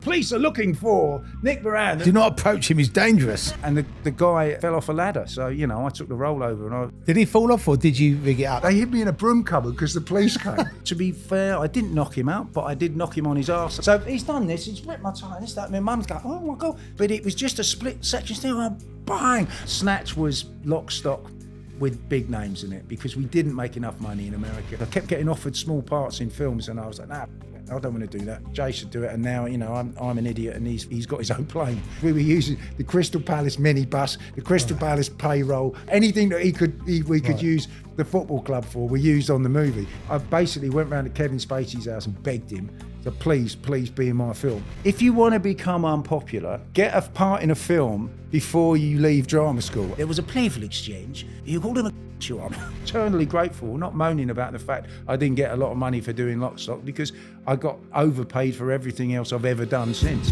police are looking for Nick Moran. Do not approach him, he's dangerous. And the guy fell off a ladder, so, you know, I took the roll over and Did he fall off or did you rig it up? They hid me in a broom cupboard because the police came. To be fair, I didn't knock him out, but I did knock him on his arse. So he's done this, he's ripped my tie, this, that, my mum's going, oh my God. But it was just a split section still, bang. Snatch was lock, stock, with big names in it because we didn't make enough money in America. I kept getting offered small parts in films and I was like, nah, I don't want to do that. Jay should do it. And now, you know, I'm an idiot and he's got his own plane. We were using the Crystal Palace minibus, the Crystal Palace payroll, anything that we could use the football club for, we used on the movie. I basically went round to Kevin Spacey's house and begged him, so please be in my film. If you want to become unpopular, get a part in a film before you leave drama school. There was a playful exchange. You called him a you I'm eternally grateful, not moaning about the fact I didn't get a lot of money for doing Lock Stock because I got overpaid for everything else I've ever done since.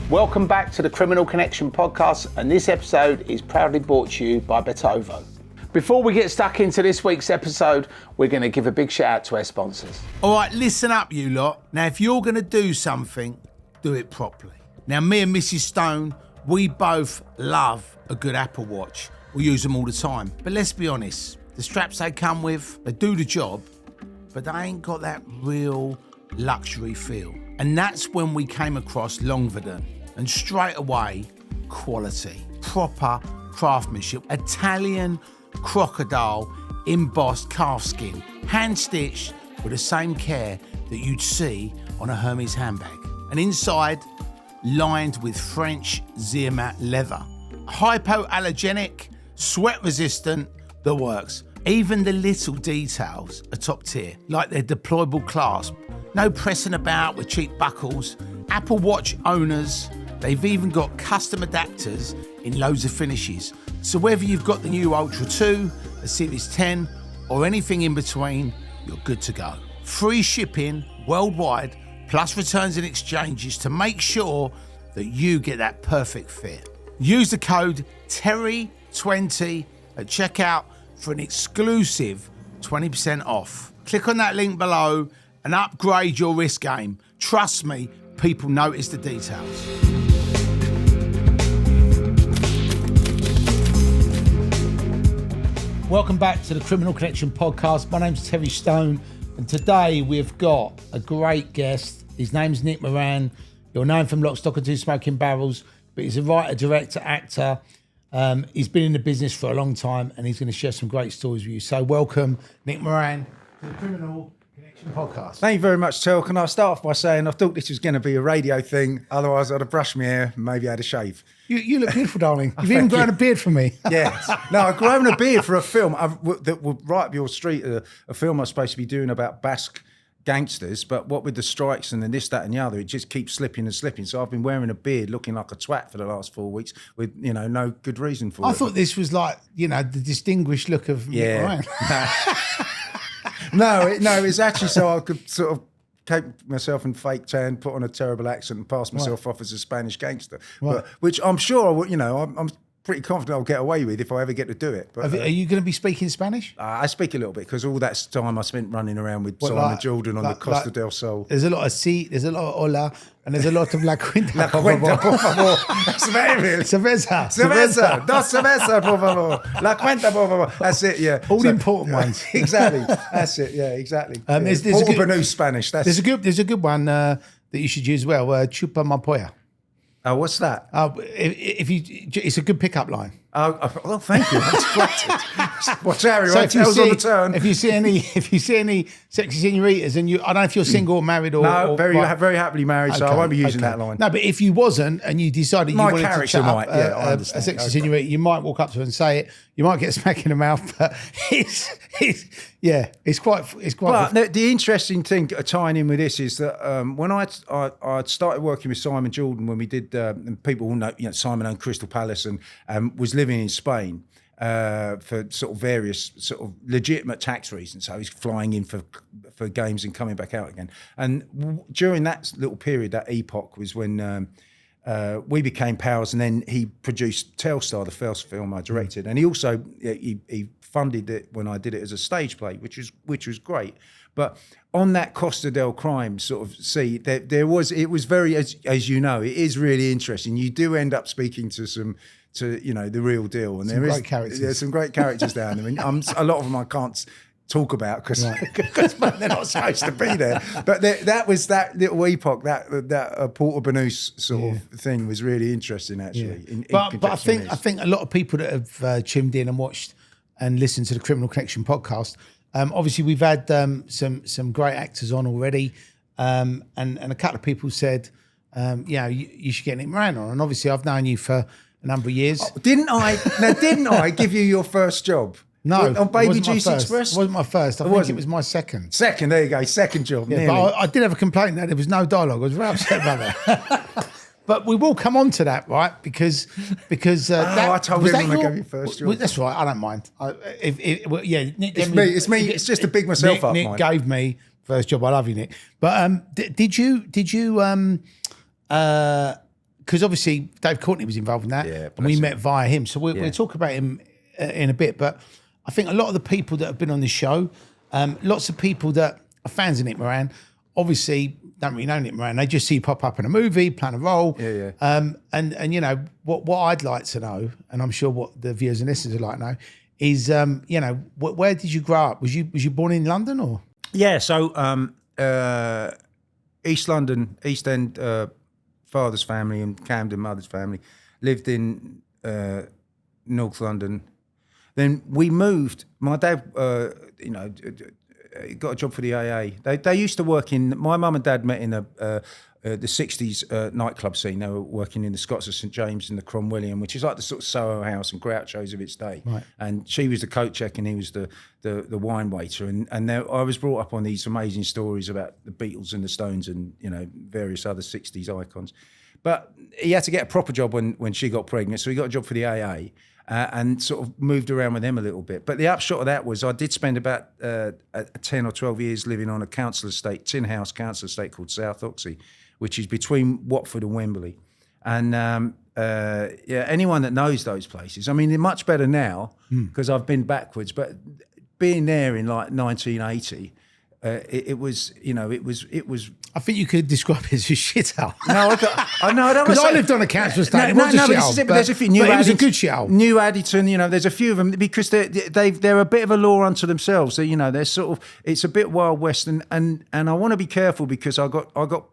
Welcome back to the Criminal Connection podcast, and this episode is proudly brought to you by Betovo. Before we get stuck into this week's episode, we're going to give a big shout out to our sponsors. All right, listen up, you lot. Now, if you're going to do something, do it properly. Now, me and Mrs. Stone, we both love a good Apple Watch. We use them all the time. But let's be honest, the straps they come with, they do the job, but they ain't got that real luxury feel. And that's when we came across Longverdon. And straight away, quality, proper craftsmanship, Italian crocodile embossed calf skin, hand stitched with the same care that you'd see on a Hermes handbag. And inside, lined with French Zermatt leather. Hypoallergenic, sweat resistant, the works. Even the little details are top tier, like their deployable clasp. No pressing about with cheap buckles. Apple Watch owners, they've even got custom adapters in loads of finishes. So whether you've got the new Ultra 2, the Series 10, or anything in between, you're good to go. Free shipping worldwide, plus returns and exchanges to make sure that you get that perfect fit. Use the code TERRY20 at checkout for an exclusive 20% off. Click on that link below and upgrade your wrist game. Trust me, people notice the details. Welcome back to the Criminal Connection podcast. My name's Terry Stone, and today we've got a great guest. His name's Nick Moran. You'll know him from Lock, Stock and Two Smoking Barrels, but he's a writer, director, actor. He's been in the business for a long time, and he's going to share some great stories with you. So welcome, Nick Moran, to the Criminal Connection podcast. Thank you very much, Tel. Can I start off by saying I thought this was going to be a radio thing, otherwise I'd have brushed my hair and maybe had a shave. You look beautiful, darling. You've even grown a beard for me. Yes. No, I've grown a beard for a film that would right up your street, a film I was supposed to be doing about Basque gangsters, but what with the strikes and then this, that and the other, it just keeps slipping and slipping. So I've been wearing a beard looking like a twat for the last 4 weeks with, you know, no good reason for it. I thought this was like, you know, the distinguished look of Nick Moran. No, it's actually so I could sort of keep myself in fake tan, put on a terrible accent and pass myself off as a Spanish gangster. Right. But, which I'm sure I would, you know, I'm pretty confident I'll get away with if I ever get to do it. But, Are you going to be speaking Spanish? I speak a little bit because all that time I spent running around with Simon Jordan on the Costa del Sol. There's a lot of sí, there's a lot of hola, and there's a lot of la cuenta. La cuenta, por favor. That's very real. Cerveza. Dos cerveza, por favor. La cuenta, por favor. That's it, yeah. All the important ones. Exactly. That's it, yeah, exactly. There's Porto a good, Banús Spanish. There's a good one that you should use as well. Chupa ma polla. Oh, what's that? It's a good pickup line. Oh, thank you. That's flattered. Watch Harry, right? Tails on the turn. If you see any sexy senoritas, and I don't know if you're single or married or no, very happily married, so I won't be using that line. No, but if you wasn't and you decided you wanted to chat up I a sexy senorita, you might walk up to her and say it. You might get smack in the mouth, but it's quite. But the interesting thing tying in with this is that when I started working with Simon Jordan when we did, and people all know, you know, Simon owned Crystal Palace and was living in Spain for sort of various sort of legitimate tax reasons. So he's flying in for games and coming back out again. And during that little period, that epoch was when we became pals, and then he produced Telstar, the first film I directed, and he also he funded it when I did it as a stage play, which was great. But on that Costa del Crime sort of it was very, as you know, it is really interesting. You do end up speaking to the real deal, and there's some great characters down there. I mean, a lot of them I can't talk about because they're not supposed to be there. But that was that little epoch, that Porta Banús sort of thing was really interesting actually. Yeah. But I think a lot of people that have chimed in and watched and listened to the Criminal Connection podcast. Obviously, we've had some great actors on already, and a couple of people said, you should get Nick Moran on. And obviously, I've known you for a number of years. Oh, didn't I give you your first job? No, on Baby Juice Express? It wasn't my first. I think it was my second. Second, there you go, second job. Yeah, but I did have a complaint that there was no dialogue. I was very upset about that. But we will come on to that, right? Because I told everyone I gave you first job. That's right. I don't mind. Nick, it's me. It's just to big myself up. Nick gave me first job. I love you, Nick. But did you? Because obviously Dave Courtney was involved in that, and we met via him. So we'll talk about him in a bit. But I think a lot of the people that have been on this show, lots of people that are fans of Nick Moran, obviously don't really know Nick Moran. They just see you pop up in a movie, playing a role. And you know what I'd like to know, and I'm sure what the viewers and listeners would like to know, is where did you grow up? Was you born in London or? Yeah, so East London, East End, father's family, and Camden, mother's family, lived in North London. Then we moved. My dad, got a job for the AA. They used to work in. My mum and dad met in the '60s nightclub scene. They were working in the Scots of St James and the Cromwellian, which is like the sort of Soho House and Groucho's of its day. Right. And she was the coat check, and he was the wine waiter. And I was brought up on these amazing stories about the Beatles and the Stones and various other '60s icons. But he had to get a proper job when she got pregnant, so he got a job for the AA. And sort of moved around with them a little bit. But the upshot of that was I did spend about 10 or 12 years living on a council estate, tin house council estate called South Oxley, which is between Watford and Wembley. And anyone that knows those places, I mean, they're much better now because I've been backwards, but being there in like 1980, it was. I think you could describe it as a shithole. No, I don't. Because I lived on a council estate. It was a shithole. But there's a few new. It was a good shithole. New Addington, there's a few of them because they're a bit of a law unto themselves. They're sort of, it's a bit Wild West, and I want to be careful because I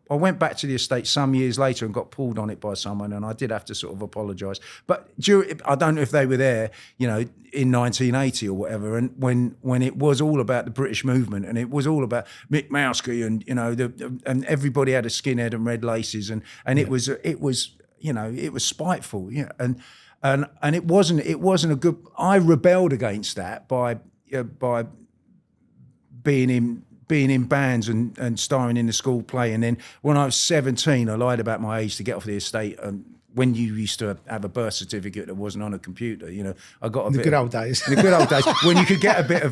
went back to the estate some years later and got pulled on it by someone, and I did have to sort of apologise. But I don't know if they were there, in 1980 or whatever, and when it was all about the British movement and it was all about Mick Mousky and and everybody had a skinhead and red laces and it was spiteful, and it wasn't a good. I rebelled against that by being in bands and starring in the school play, and then when I was 17 I lied about my age to get off the estate. When you used to have a birth certificate that wasn't on a computer, I got a bit. The good old days. The good old days when you could get a bit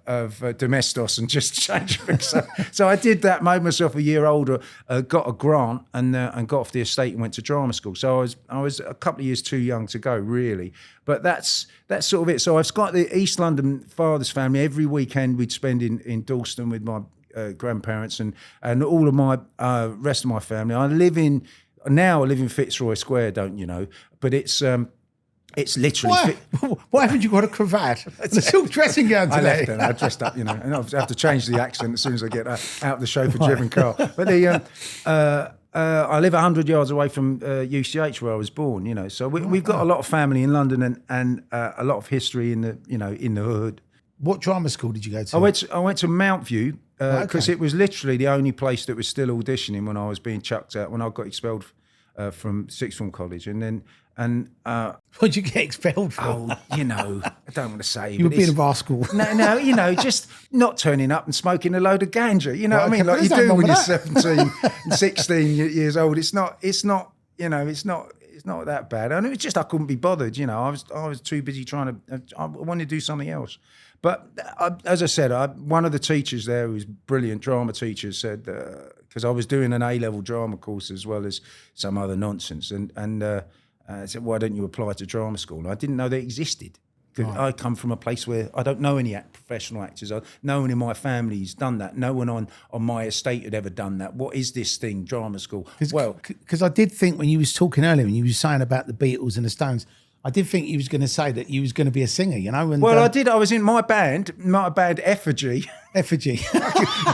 of domestos and just change things. So I did that, made myself a year older, got a grant, and got off the estate and went to drama school. So I was a couple of years too young to go, really. But that's sort of it. So I've got the East London father's family. Every weekend we'd spend in Dalston with my grandparents and all of my rest of my family. I live in Fitzroy Square, don't you know? But it's literally. Why haven't you got a cravat? It's a silk dressing gown today. I left it. I dressed up, and I have to change the accent as soon as I get out of the chauffeur-driven car. But I live 100 yards away from UCH where I was born. So we've got a lot of family in London and a lot of history in the hood. What drama school did you go to? I went to Mount View. Because it was literally the only place that was still auditioning when I was being chucked out, when I got expelled from sixth form college. And what'd you get expelled for? Oh, I don't want to say. You were being a rascal. No, just not turning up and smoking a load of ganja. You know what I mean? Like you do when you're 17 and 16 years old. It's not that bad. And it was just I couldn't be bothered. I was too busy I wanted to do something else. But as I said, one of the teachers there, who was brilliant drama teacher, said, because I was doing an A-level drama course as well as some other nonsense, and said, why don't you apply to drama school? And I didn't know they existed Because I come from a place where I don't know any professional actors. No one in my family's done that. No one on my estate had ever done that. What is this thing, drama school? Because I did think when you was talking earlier, when you was saying about the Beatles and the Stones, I did think you was going to say that you was going to be a singer, you know? And, I did. I was in my band Effigy.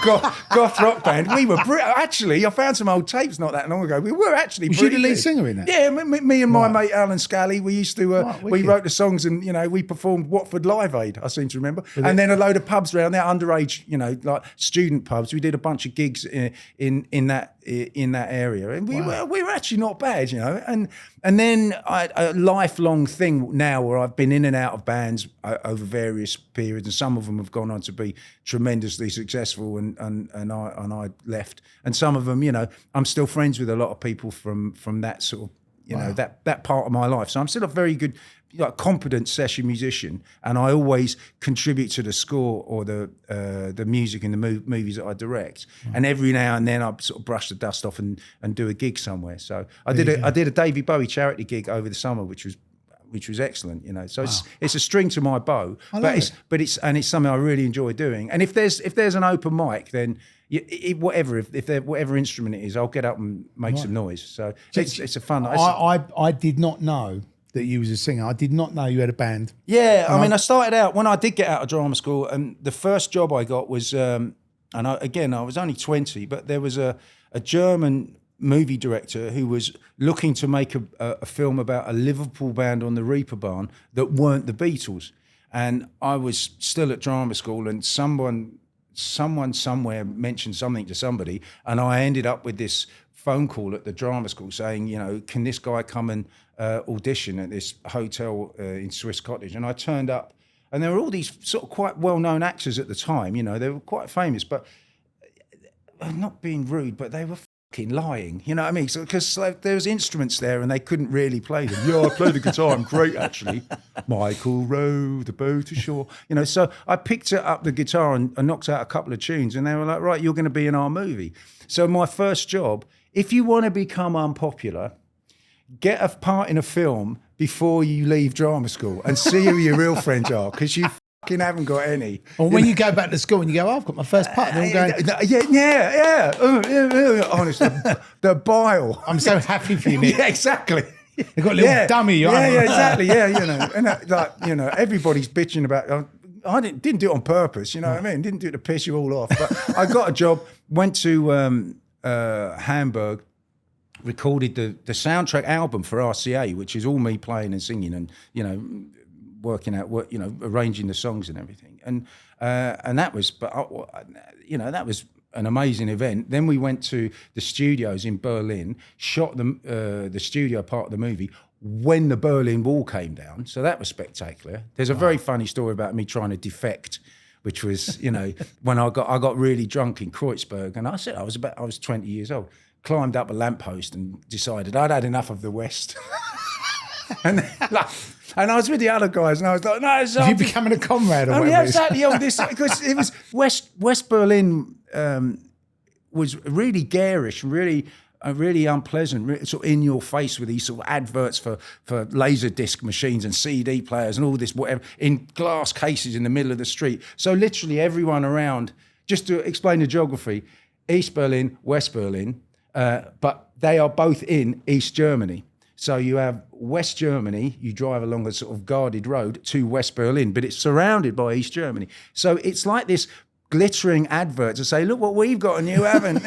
goth rock band. We were actually. I found some old tapes not that long ago. We were actually. Was you the lead singer in that? Yeah, me and my mate Alan Scally. We used to. We wrote the songs, and we performed Watford Live Aid. I seem to remember. And then a load of pubs around there, underage, like student pubs. We did a bunch of gigs in that area, and we were actually not bad, And then a lifelong thing now where I've been in and out of bands over various periods, and some of them have gone on to be tremendously successful, and I left, and some of them, I'm still friends with a lot of people from that sort of, that part of my life. So I'm still a very good, competent session musician, and I always contribute to the score or the music in the movies that I direct. And every now and then I sort of brush the dust off and do a gig somewhere. So I did a Davey Bowie charity gig over the summer, which was excellent, So it's a string to my bow, but it's something I really enjoy doing. And if there's an open mic, then whatever instrument it is, I'll get up and make some noise. So it's a fun. I did not know that you was a singer. I did not know you had a band. Yeah, I started out when I did get out of drama school, and the first job I got was, I was only 20, but there was a German movie director who was looking to make a film about a Liverpool band on the Reeperbahn that weren't the Beatles. And I was still at drama school, and someone somewhere mentioned something to somebody, and I ended up with this phone call at the drama school saying, can this guy come and audition at this hotel in Swiss Cottage? And I turned up, and there were all these sort of quite well-known actors at the time, they were quite famous, but not being rude, but they were fucking lying, you know what I mean? So because there was instruments there and they couldn't really play them. Yeah, I play the guitar, I'm great actually. Michael row the boat ashore. So I picked up the guitar and knocked out a couple of tunes, and they were like, right, you're going to be in our movie. So my first job, if you want to become unpopular, get a part in a film before you leave drama school and see who your real friends are, because you fucking haven't got any. Or when you go back to school and you go, I've got my first part. And they're all going, yeah. Honestly, the bile. I'm so happy for you, Nick. Yeah, exactly. They've got a little dummy. Yeah, exactly. Yeah, and everybody's bitching about. I didn't do it on purpose. You know what I mean? Didn't do it to piss you all off. But I got a job. Went to Hamburg. Recorded the soundtrack album for RCA, which is all me playing and singing and working out arranging the songs and everything, and that was that was an amazing event. Then we went to the studios in Berlin, shot the studio part of the movie when the Berlin Wall came down, so that was spectacular. There's a very funny story about me trying to defect, which was when I got really drunk in Kreuzberg, and I said I was 20 years old. Climbed up a lamppost and decided I'd had enough of the West. and I was with the other guys, and I was like, no, it's you becoming a comrade or whatever. Yeah, exactly. Because it was West Berlin was really garish, really unpleasant, sort of in your face with these sort of adverts for laser disc machines and CD players and all this whatever in glass cases in the middle of the street. So literally everyone around, just to explain the geography, East Berlin, West Berlin, but they are both in East Germany. So you have West Germany, you drive along a sort of guarded road to West Berlin, but it's surrounded by East Germany. So it's like this glittering advert to say, look what we've got and you haven't.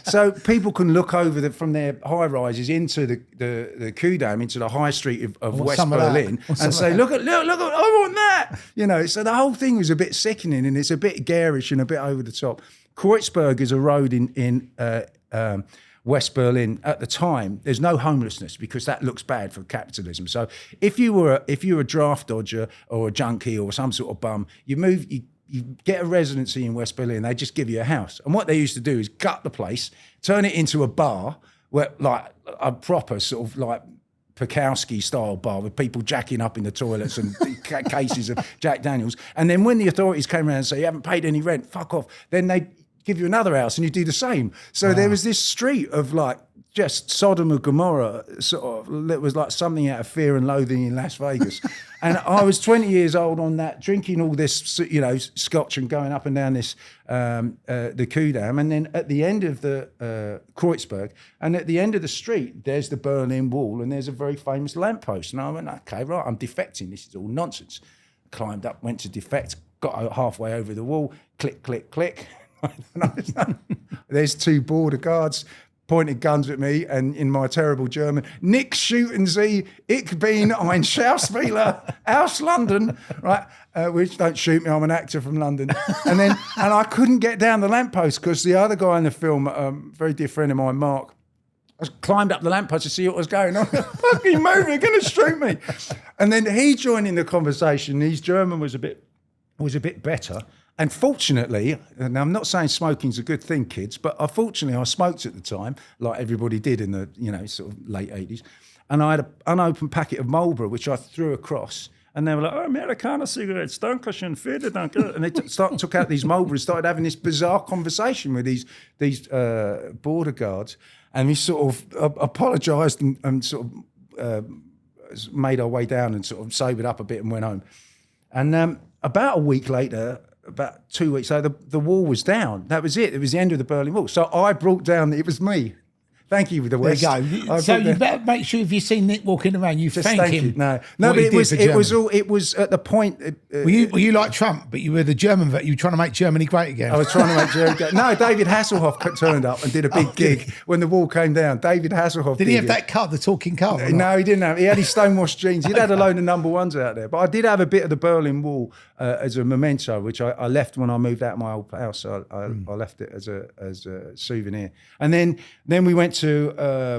So people can look over from their high rises into the Kudamm, into the high street of West Berlin, and say, look, I want that. So the whole thing was a bit sickening, and it's a bit garish and a bit over the top. Kreuzberg is a road in West Berlin at the time. There's no homelessness because that looks bad for capitalism. So if you were a draft dodger or a junkie or some sort of bum, you get a residency in West Berlin. They just give you a house, and what they used to do is gut the place, turn it into a bar, where like a proper sort of like Pekowski style bar with people jacking up in the toilets and cases of Jack Daniels. And then when the authorities came around and say you haven't paid any rent, fuck off, then they give you another house and you do the same. So there was this street of like just Sodom and Gomorrah, sort of. It was like something out of Fear and Loathing in Las Vegas. And I was 20 years old on that, drinking all this, you know, scotch and going up and down this, the Kudamm. And then at the end of the Kreuzberg, and at the end of the street, there's the Berlin Wall, and there's a very famous lamppost. And I went, okay, right, I'm defecting. This is all nonsense. Climbed up, went to defect, got halfway over the wall, click, click, click. There's 2 border guards, pointed guns at me, and in my terrible German, Nick, shooten Sie, ich bin ein Schauspieler aus London, right? Which, don't shoot me, I'm an actor from London. And I couldn't get down the lamppost because the other guy in the film, very dear friend of mine, Mark, I climbed up the lamppost to see what was going on. Fucking move, you're going to shoot me. And then he joined in the conversation. His German was a bit better. And fortunately, and I'm not saying smoking's a good thing, kids, but unfortunately I smoked at the time, like everybody did in the, you know, sort of late 80s. And I had an unopened packet of Marlboro, which I threw across. And they were like, oh, Americana cigarettes, dankeschön, vielen Dank. And they took out these Marlboro and started having this bizarre conversation with these border guards. And we sort of apologised and sort of made our way down and sort of sobered up a bit and went home. And about a week later, about 2 weeks later, the wall was down. That was it. It was the end of the Berlin Wall. So I brought down, it was me. Thank you, the West. There you go. So you better make sure if you see Nick walking around, you just thank him. You. No, but it was at the point. Were you like Trump, but you were the German vet? You were trying to make Germany great again. I was trying to make Germany great. No, David Hasselhoff turned up and did a big gig when the wall came down. David Hasselhoff. Did he have that car, the talking car? No, he didn't have. He had his stonewashed jeans. He'd had a load of number ones out there. But I did have a bit of the Berlin Wall as a memento, which I left when I moved out of my old house. So I left it as a souvenir. And then we went to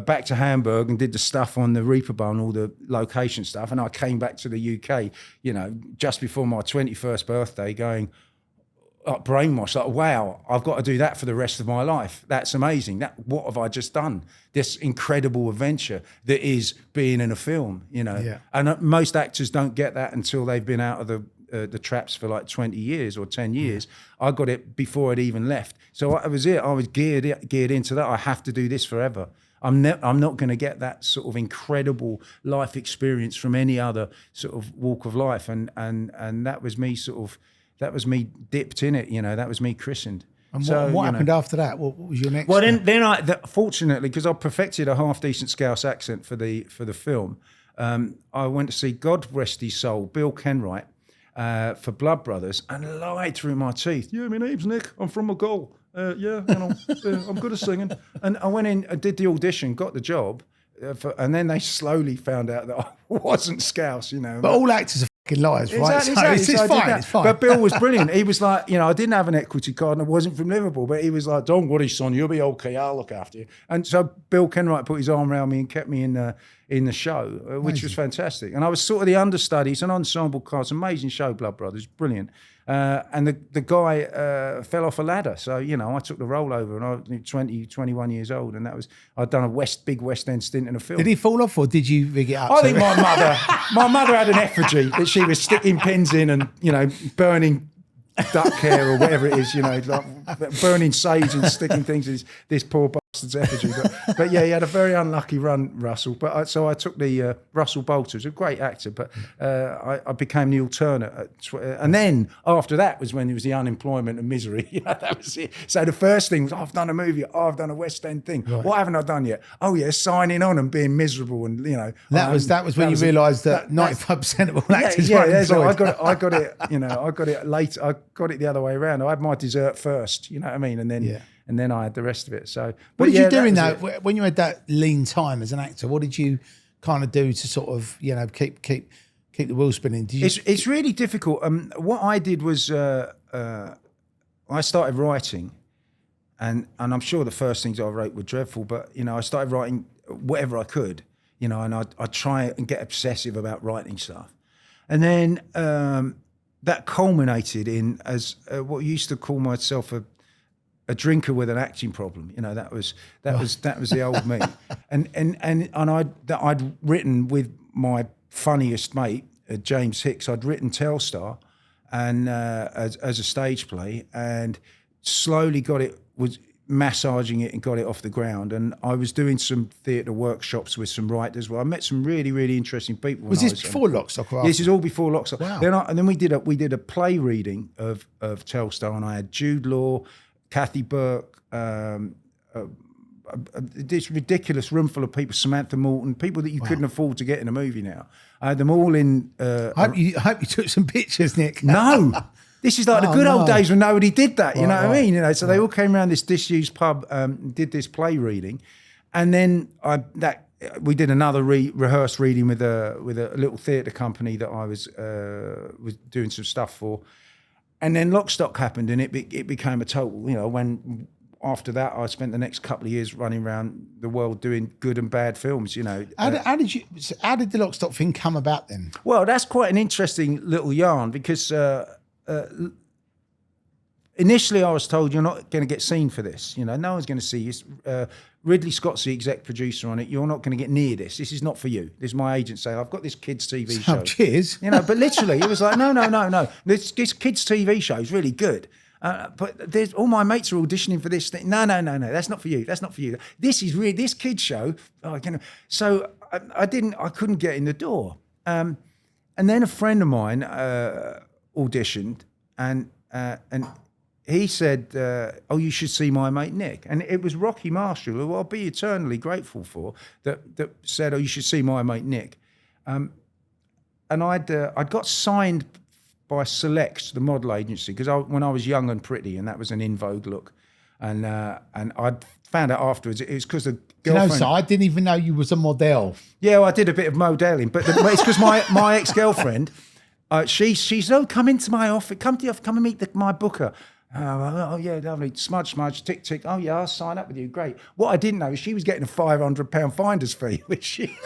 back to Hamburg and did the stuff on the Reeperbahn, all the location stuff. And I came back to the UK, you know, just before my 21st birthday, going brainwashed, like, wow, I've got to do that for the rest of my life. That's amazing. What have I just done? This incredible adventure that is being in a film, you know. Yeah. And most actors don't get that until they've been out of the traps for like 20 years or 10 years. Yeah. I got it before I'd even left. So I was geared into that. I have to do this forever. I'm not going to get that sort of incredible life experience from any other sort of walk of life, and that was me dipped in it, you know. That was me christened. And what happened after that? What was your next? Well, then fortunately, because I perfected a half decent Scouse accent for the film, I went to see, God rest his soul, Bill Kenwright, for Blood Brothers, and lied through my teeth. Yeah, my name's Nick. I'm from McGull. Yeah, you know, I'm good at singing. And I went in, I did the audition, got the job, and then they slowly found out that I wasn't Scouse, you know. But all actors are fucking liars, right? Exactly. It's fine. It's fine. But Bill was brilliant. He was like, you know, I didn't have an equity card and I wasn't from Liverpool, but he was like, don't worry, son, you'll be okay. I'll look after you. And so Bill Kenwright put his arm around me and kept me in the show, which was fantastic. And I was sort of the understudy. It's an ensemble cast, amazing show, Blood Brothers, brilliant. And the guy fell off a ladder. So, you know, I took the role over and I was 20, 21 years old. And I'd done a big West End stint in a film. Did he fall off or did you rig it up? I think my mother had an effigy that she was sticking pins in and, you know, burning duck hair or whatever it is, you know, like burning sage and sticking things in this poor bastard's effigy. But yeah, he had a very unlucky run, Russell. But so I took the Russell Bolter, who's a great actor, but I became the alternate. And then after that was when it was the unemployment and misery. You know, that was it. So the first thing was, I've done a movie, I've done a West End thing. Right. What haven't I done yet? Oh yeah, signing on and being miserable, and you know. That was when you realised that 95% of all actors weren't employed. So I got it. You know, I got it later. I got it the other way around. I had my dessert first. You know what I mean? And then. Yeah. And then I had the rest of it. So, what did you do in that when you had that lean time as an actor? What did you kind of do to sort of, you know, keep the wheel spinning? It's really difficult. What I did was I started writing, and I'm sure the first things I wrote were dreadful, but you know, I started writing whatever I could, you know, and I try and get obsessive about writing stuff, and then that culminated in as what I used to call myself a drinker with an acting problem. You know, that was the old me. And I'd written with my funniest mate, James Hicks. I'd written Telstar and as a stage play, and slowly got it massaging it and got it off the ground. And I was doing some theatre workshops with some writers. Well, I met some really, really interesting people. Was this before Lock, Stock or after? This is all before Lock, Stock. Wow. Then we did a play reading of Telstar, and I had Jude Law, Kathy Burke, this ridiculous room full of people, Samantha Morton, people that you couldn't afford to get in a movie now. I had them all in. I hope you took some pictures, Nick. No. This is like the good old days when nobody did that, you know what I mean? You know, so they all came around this disused pub, did this play reading, and then we did another rehearsed reading with a little theatre company that I was doing some stuff for, and then Lock, Stock happened, and it became a total. You know, when after that I spent the next couple of years running around the world doing good and bad films. You know, how did the Lock, Stock thing come about then? Well, that's quite an interesting little yarn because. Initially, I was told you're not going to get seen for this. You know, no one's going to see you. Ridley Scott's the exec producer on it. You're not going to get near this. This is not for you. This is my agent saying, I've got this kids' TV show. Cheers. You know, but literally, it was like, no. This kids' TV show is really good. But all my mates are auditioning for this thing. No. That's not for you. That's not for you. This is really this kids' show. So I couldn't get in the door. And then a friend of mine auditioned, and he said, "Oh, you should see my mate Nick." And it was Rocky Marshall, who I'll be eternally grateful for, that said, "Oh, you should see my mate Nick." And I'd got signed by Select, the model agency, because when I was young and pretty, and that was an in vogue look, and I'd found out afterwards it was because the girlfriend. So I didn't even know you was a model. Yeah, well, I did a bit of modelling, but it's because my ex-girlfriend. She said, "Oh, come into my office. Come and meet my booker." Oh yeah, lovely. Smudge, tick, tick. Oh yeah, I'll sign up with you. Great. What I didn't know is she was getting a £500 finder's fee, which she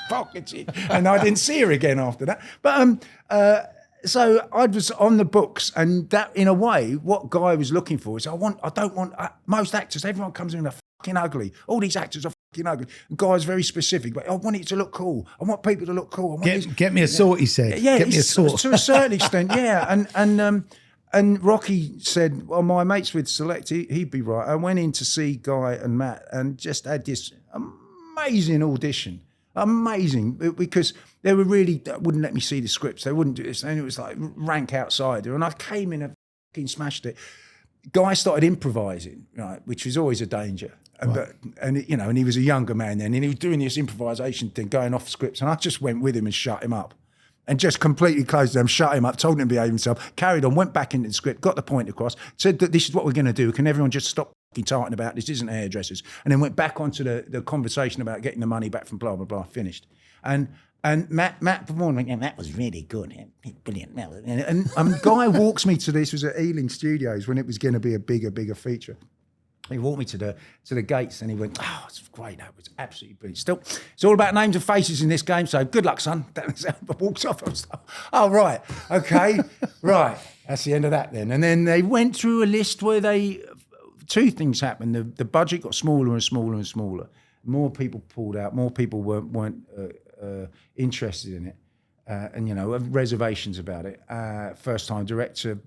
pocketed, and I didn't see her again after that. But so I was on the books, and that, in a way, what Guy was looking for is most actors. Everyone comes in fucking ugly. All these actors are fucking ugly. And Guy's very specific, but I want it to look cool. I want people to look cool. Get me a sort, he said. Yeah, get me a sort. To a certain extent, yeah. And Rocky said, well, my mate's with Select, he'd be right. I went in to see Guy and Matt and just had this amazing audition. Amazing, because they were really wouldn't let me see the scripts. They wouldn't do this. And it was like rank outsider. And I came in and fucking smashed it. Guy started improvising, right, which was always a danger. Right. And he was a younger man then, and he was doing this improvisation thing, going off scripts, and I just went with him and shut him up. And just completely closed them, shut him up, told him to behave himself, carried on, went back into the script, got the point across, said that this is what we're going to do. Can everyone just stop tarting about this? Isn't hairdressers. And then went back onto the conversation about getting the money back from blah, blah, blah, finished. And Matt performed, went, yeah, that was really good, yeah, brilliant. And Guy walks me to this, was at Ealing Studios when it was going to be a bigger feature. He walked me to the gates and he went, oh, it's great. That was absolutely brilliant. Still, it's all about names and faces in this game, so good luck, son. Walks off. I was like, oh, right. Okay. Right. That's the end of that then. And then they went through a list where two things happened. The budget got smaller and smaller and smaller. More people pulled out. More people weren't interested in it. And, reservations about it. First-time director,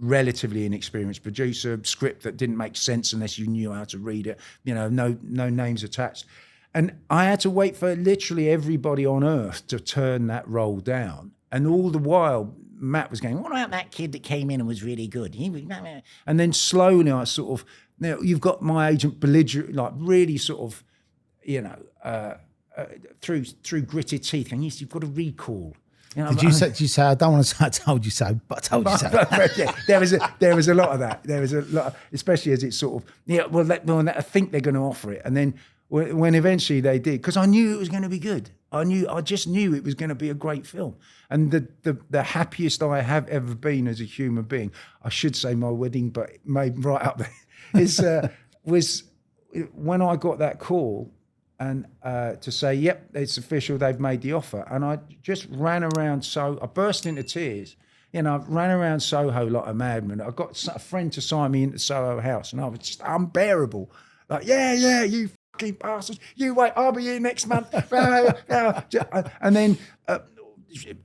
relatively inexperienced producer, script that didn't make sense unless you knew how to read it, no names attached. And I had to wait for literally everybody on earth to turn that role down. And all the while, Matt was going, what about that kid that came in and was really good? And then slowly I sort of, you've got my agent belligerent, like really sort of, through gritted teeth, and yes, you've got to recall. Did you say, I don't want to say I told you so, but I told you so. Yeah, there was a lot of that. There was a lot, especially as it's sort of, I think they're going to offer it. And then when eventually they did, because I knew it was going to be good. I just knew it was going to be a great film. And the happiest I have ever been as a human being, I should say my wedding, but maybe right up there, was when I got that call, and to say, yep, it's official, they've made the offer. And I just ran around, I burst into tears. I ran around Soho like a madman. I got a friend to sign me into Soho House, and I was just unbearable. Like, yeah, you fucking bastards. You wait, I'll be here next month. And then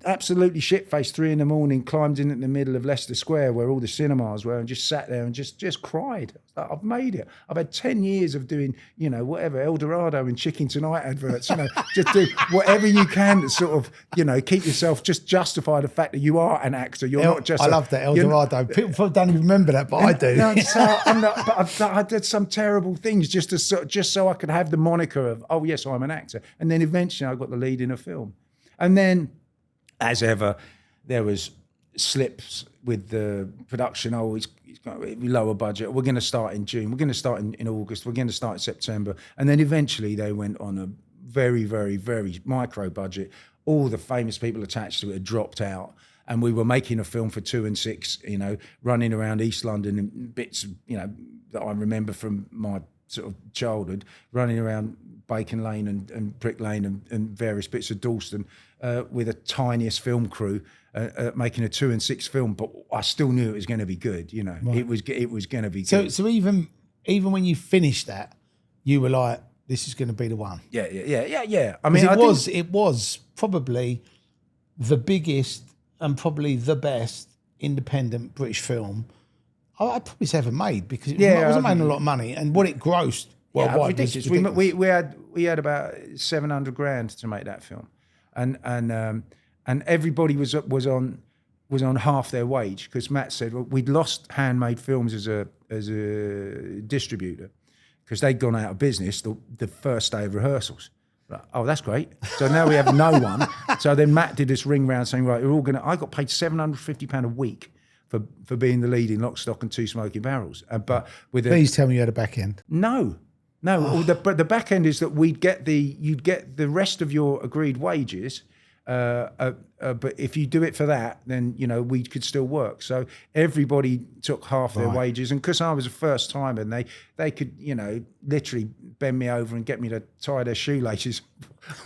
absolutely shit-faced, 3 a.m, climbed in at the middle of Leicester Square where all the cinemas were and just sat there and just cried. Like, I've made it. I've had 10 years of doing, whatever, El Dorado and Chicken Tonight adverts, just do whatever you can to sort of, keep yourself, just justify the fact that you are an actor. You're not just I love that, El Dorado. People don't even remember that, but I do. No, so I'm not, but I did some terrible things just so I could have the moniker of, oh yes, I'm an actor. And then eventually I got the lead in a film. And then, as ever, there was slips with the production. Oh, it's got a lower budget. We're going to start in June. We're going to start in August. We're going to start in September. And then eventually they went on a very, very, very micro budget. All the famous people attached to it had dropped out. And we were making a film for 2 and 6, running around East London in bits, that I remember from my sort of childhood, running around Bacon Lane and Brick Lane and various bits of Dalston with a tiniest film crew making a 2 and 6 film, but I still knew it was going to be good. Right. It was going to be good. So even when you finished that, you were like, "This is going to be the one." Yeah. I mean, it was probably the biggest and probably the best independent British film I'd probably say ever made, because it wasn't making a lot of money, and what it grossed. Well, ridiculous. We had about 700 grand to make that film, and everybody was on half their wage, because Matt said, well, we'd lost Handmade Films as a distributor because they'd gone out of business the first day of rehearsals. Like, oh, that's great. So now we have no one. So then Matt did this ring round saying, right, we're all going to. I got paid £750 a week for being the lead in Lock, Stock and Two Smoking Barrels. But with please tell me you had a back end. No. But the back end is that you'd get the rest of your agreed wages. But if you do it for that, then we could still work. So everybody took half their wages, and because I was a first timer, and they could literally bend me over and get me to tie their shoelaces,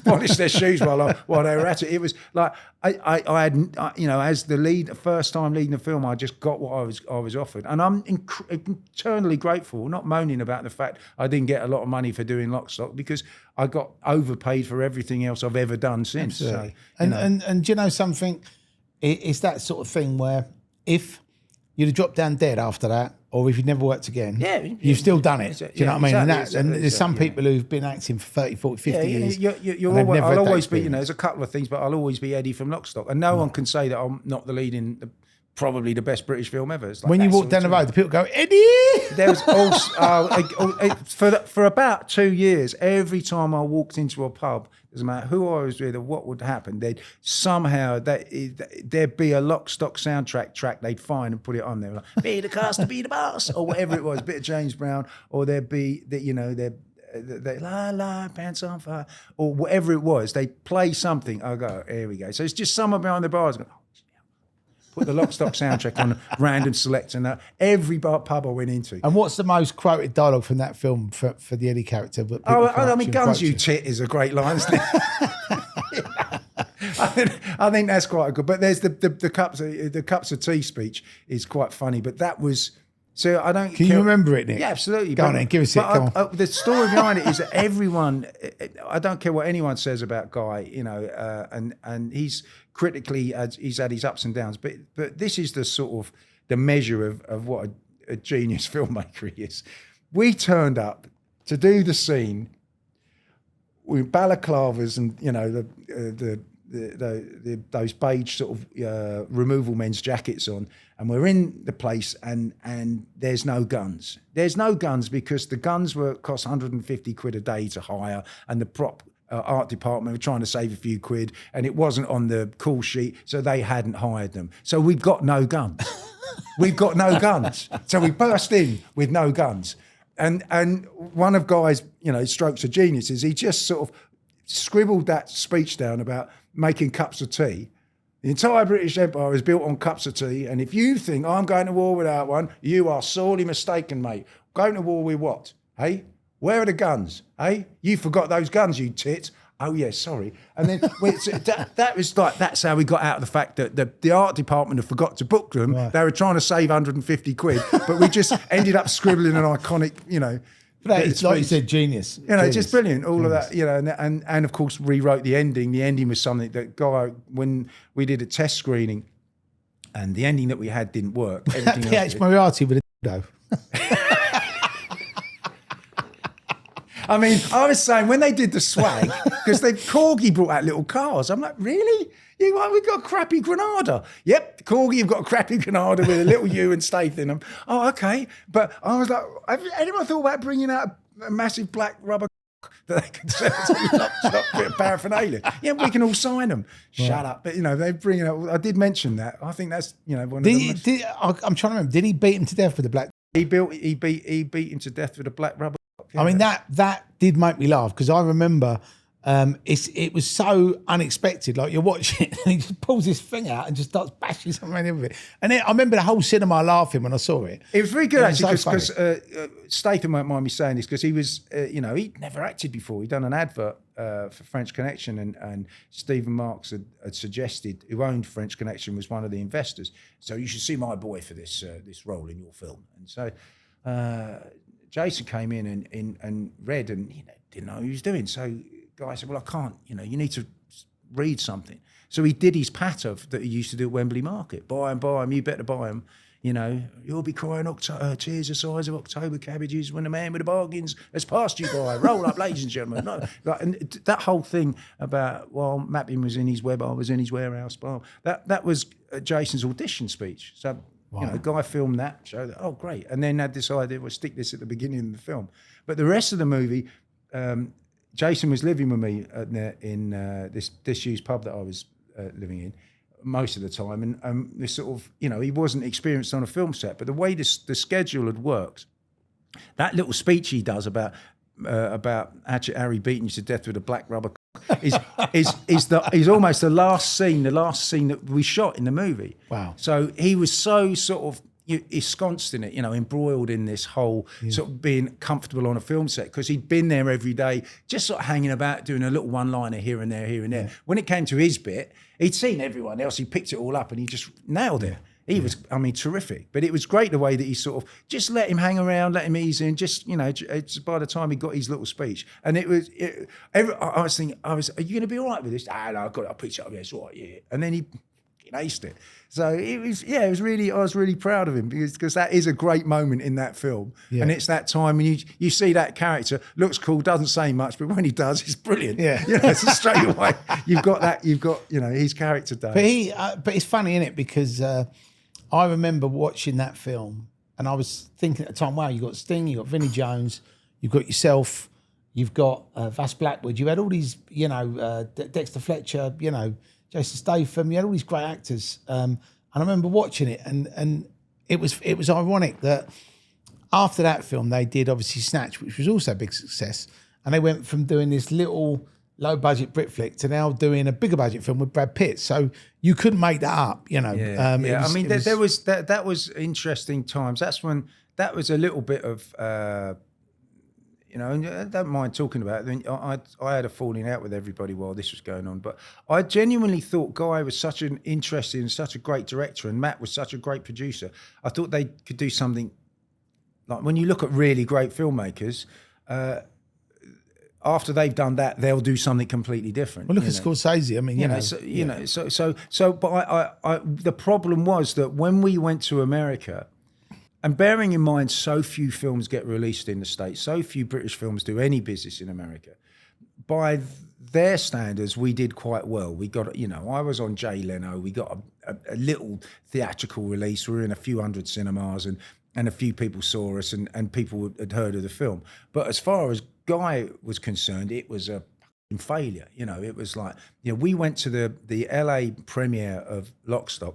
polish their shoes while they were at it. It was like I had as the first time leading the film, I just got what I was offered, and I'm eternally grateful. Not moaning about the fact I didn't get a lot of money for doing Lock, Stock, because I got overpaid for everything else I've ever done since. Absolutely. So, and do you know something? It's that sort of thing where if you'd have dropped down dead after that, or if you'd never worked again, you've still done it. Do you know what I mean? And there's some people who've been acting for 30, 40, 50 years. I'll always be, there's a couple of things, but I'll always be Eddie from Lock, Stock. And no one can say that I'm not the lead in probably the best British film ever. It's like, when you walk down the road, the people go, Eddie! There was also, for about 2 years, every time I walked into a pub, doesn't matter who I was with or what would happen, there'd be a Lock, Stock soundtrack track they'd find and put it on there. Like, be the cast to be the boss, or whatever it was, a bit of James Brown, or there'd be, they la la pants on fire, or whatever it was. They'd play something. I go, here we go. So it's just someone behind the bars going, put the Lock, Stock soundtrack on random select, and every pub I went into. And what's the most quoted dialogue from that film for the Eddie character? Guns you tit is a great line, isn't it? I think that's quite good. But there's the cups of tea speech is quite funny. But that was. So I don't. Can you remember it, Nick? Yeah, absolutely. Go on then, give us it. Come on. The story behind it is that everyone. I don't care what anyone says about Guy, and he's critically, he's had his ups and downs, but this is the sort of the measure of what a genius filmmaker he is. We turned up to do the scene with balaclavas and those beige sort of removal men's jackets on, and we're in the place and there's no guns. There's no guns because the guns cost 150 quid a day to hire, and the prop art department were trying to save a few quid, and it wasn't on the call sheet, so they hadn't hired them. So we've got no guns. We've got no guns. So we burst in with no guns. And one of Guy's, strokes of genius is he just sort of scribbled that speech down about making cups of tea. The entire British Empire is built on cups of tea, and if you think I'm going to war without one, you are sorely mistaken, mate. Going to war with what? Hey? Where are the guns? Hey? You forgot those guns, you tit. Oh, yeah, sorry. And then that was like, that's how we got out of the fact that the art department had forgot to book them. Right. They were trying to save 150 quid, but we just ended up scribbling an iconic, But it's like you said, genius. You know, Genius. just brilliant. All of that, you know, and of course rewrote the ending. The ending was something that Guy, when we did a test screening, and the ending that we had didn't work. PH Moriarty with a dildo. I mean, I was saying when they did the swag, because Corgi brought out little cars. I'm like, really? We've got a crappy Granada. Yep, Corgi, you've got a crappy Granada with a little U and Statham in them. Oh, okay. But I was like, have anyone thought about bringing out a massive black rubber that they could sell as a bit of paraphernalia? Yeah, we can all sign them. Shut up. But, you know, they bring it up. I did mention that. I think that's, you know, one of the I'm trying to remember. Did he beat him to death with the black? He beat him to death with a black rubber. Yeah. I mean, that did make me laugh because I remember it was so unexpected. Like you're watching it and he just pulls his thing out and just starts bashing something with it. And then I remember the whole cinema laughing when I saw it. It was very good actually because Statham won't mind me saying this because he was, you know, he'd never acted before. He'd done an advert for French Connection and Stephen Marks had suggested, who owned French Connection, was one of the investors. So you should see my boy for this role in your film. And so Jason came in and read and didn't know what he was doing. So Guy said, well, I can't, you know, you need to read something. So he did his patter that he used to do at Wembley Market. Buy him, you better buy him. You know, you'll be crying tears the size of October cabbages when the man with the bargains has passed you by. Roll up, ladies and gentlemen. No, like, and that whole thing about, while Mappin was in his web, I was in his warehouse bar. That was Jason's audition speech. So, wow. You know, Guy filmed that, showed that, oh, great. And then had this idea, we'll stick this at the beginning of the film. But the rest of the movie, Jason was living with me in this disused pub that I was living in most of the time, and this sort of, you know, he wasn't experienced on a film set, but the way the schedule had worked, that little speech he does about Hatchet Harry beating you to death with a black rubber is almost the last scene that we shot in the movie. Wow! So he was so sort of ensconced in it, you know, embroiled in this whole sort of being comfortable on a film set because he'd been there every day, just sort of hanging about, doing a little one-liner here and there. Yeah. When it came to his bit, he'd seen everyone else, he picked it all up and he just nailed it. He was, I mean, terrific. But it was great the way that he sort of just let him hang around, let him ease in, just, you know, it's by the time he got his little speech. And I was thinking, are you going to be all right with this? No, I've got it, I'll pitch it up, yeah, it's all right, yeah. And then he aced it. So it was really, I was really proud of him because that is a great moment in that film. Yeah. And it's that time and you see that character, looks cool, doesn't say much, but when he does, it's brilliant. Yeah. You know, so straight away, you've got, you know, his character day. But it's funny, isn't it? Because I remember watching that film and I was thinking at the time, wow, you've got Sting, you've got Vinnie Jones, you've got yourself, you've got Vass Blackwood, you had all these, you know, Dexter Fletcher, you know, Jason Statham, you had all these great actors. And I remember watching it and it was ironic that after that film, they did obviously Snatch, which was also a big success. And they went from doing this little low budget Brit flick to now doing a bigger budget film with Brad Pitt. So you couldn't make that up, you know. Yeah, that was interesting times. That was a little bit of, you know, and I don't mind talking about it. I had a falling out with everybody while this was going on, but I genuinely thought Guy was such an interesting and such a great director, and Matt was such a great producer. I thought they could do something like, when you look at really great filmmakers, after they've done that, they'll do something completely different. Well, look at Scorsese. I mean, you know. But I the problem was that when we went to America. And bearing in mind, so few films get released in the States, so few British films do any business in America. By their standards, we did quite well. We got, you know, I was on Jay Leno. We got a little theatrical release. We were in a few hundred cinemas and a few people saw us and people had heard of the film. But as far as Guy was concerned, it was a failure. You know, it was like, you know, we went to the LA premiere of Lock, Stock,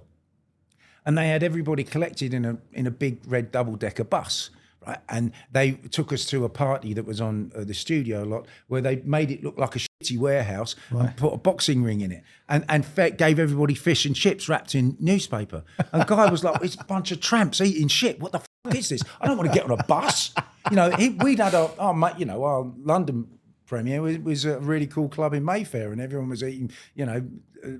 and they had everybody collected in a big red double-decker bus, right? And they took us to a party that was on the studio lot where they made it look like a shitty warehouse and put a boxing ring in it and gave everybody fish and chips wrapped in newspaper. And Guy was like, it's a bunch of tramps eating shit. What the fuck is this? I don't want to get on a bus. You know, we'd had our London premiere was a really cool club in Mayfair and everyone was eating, you know,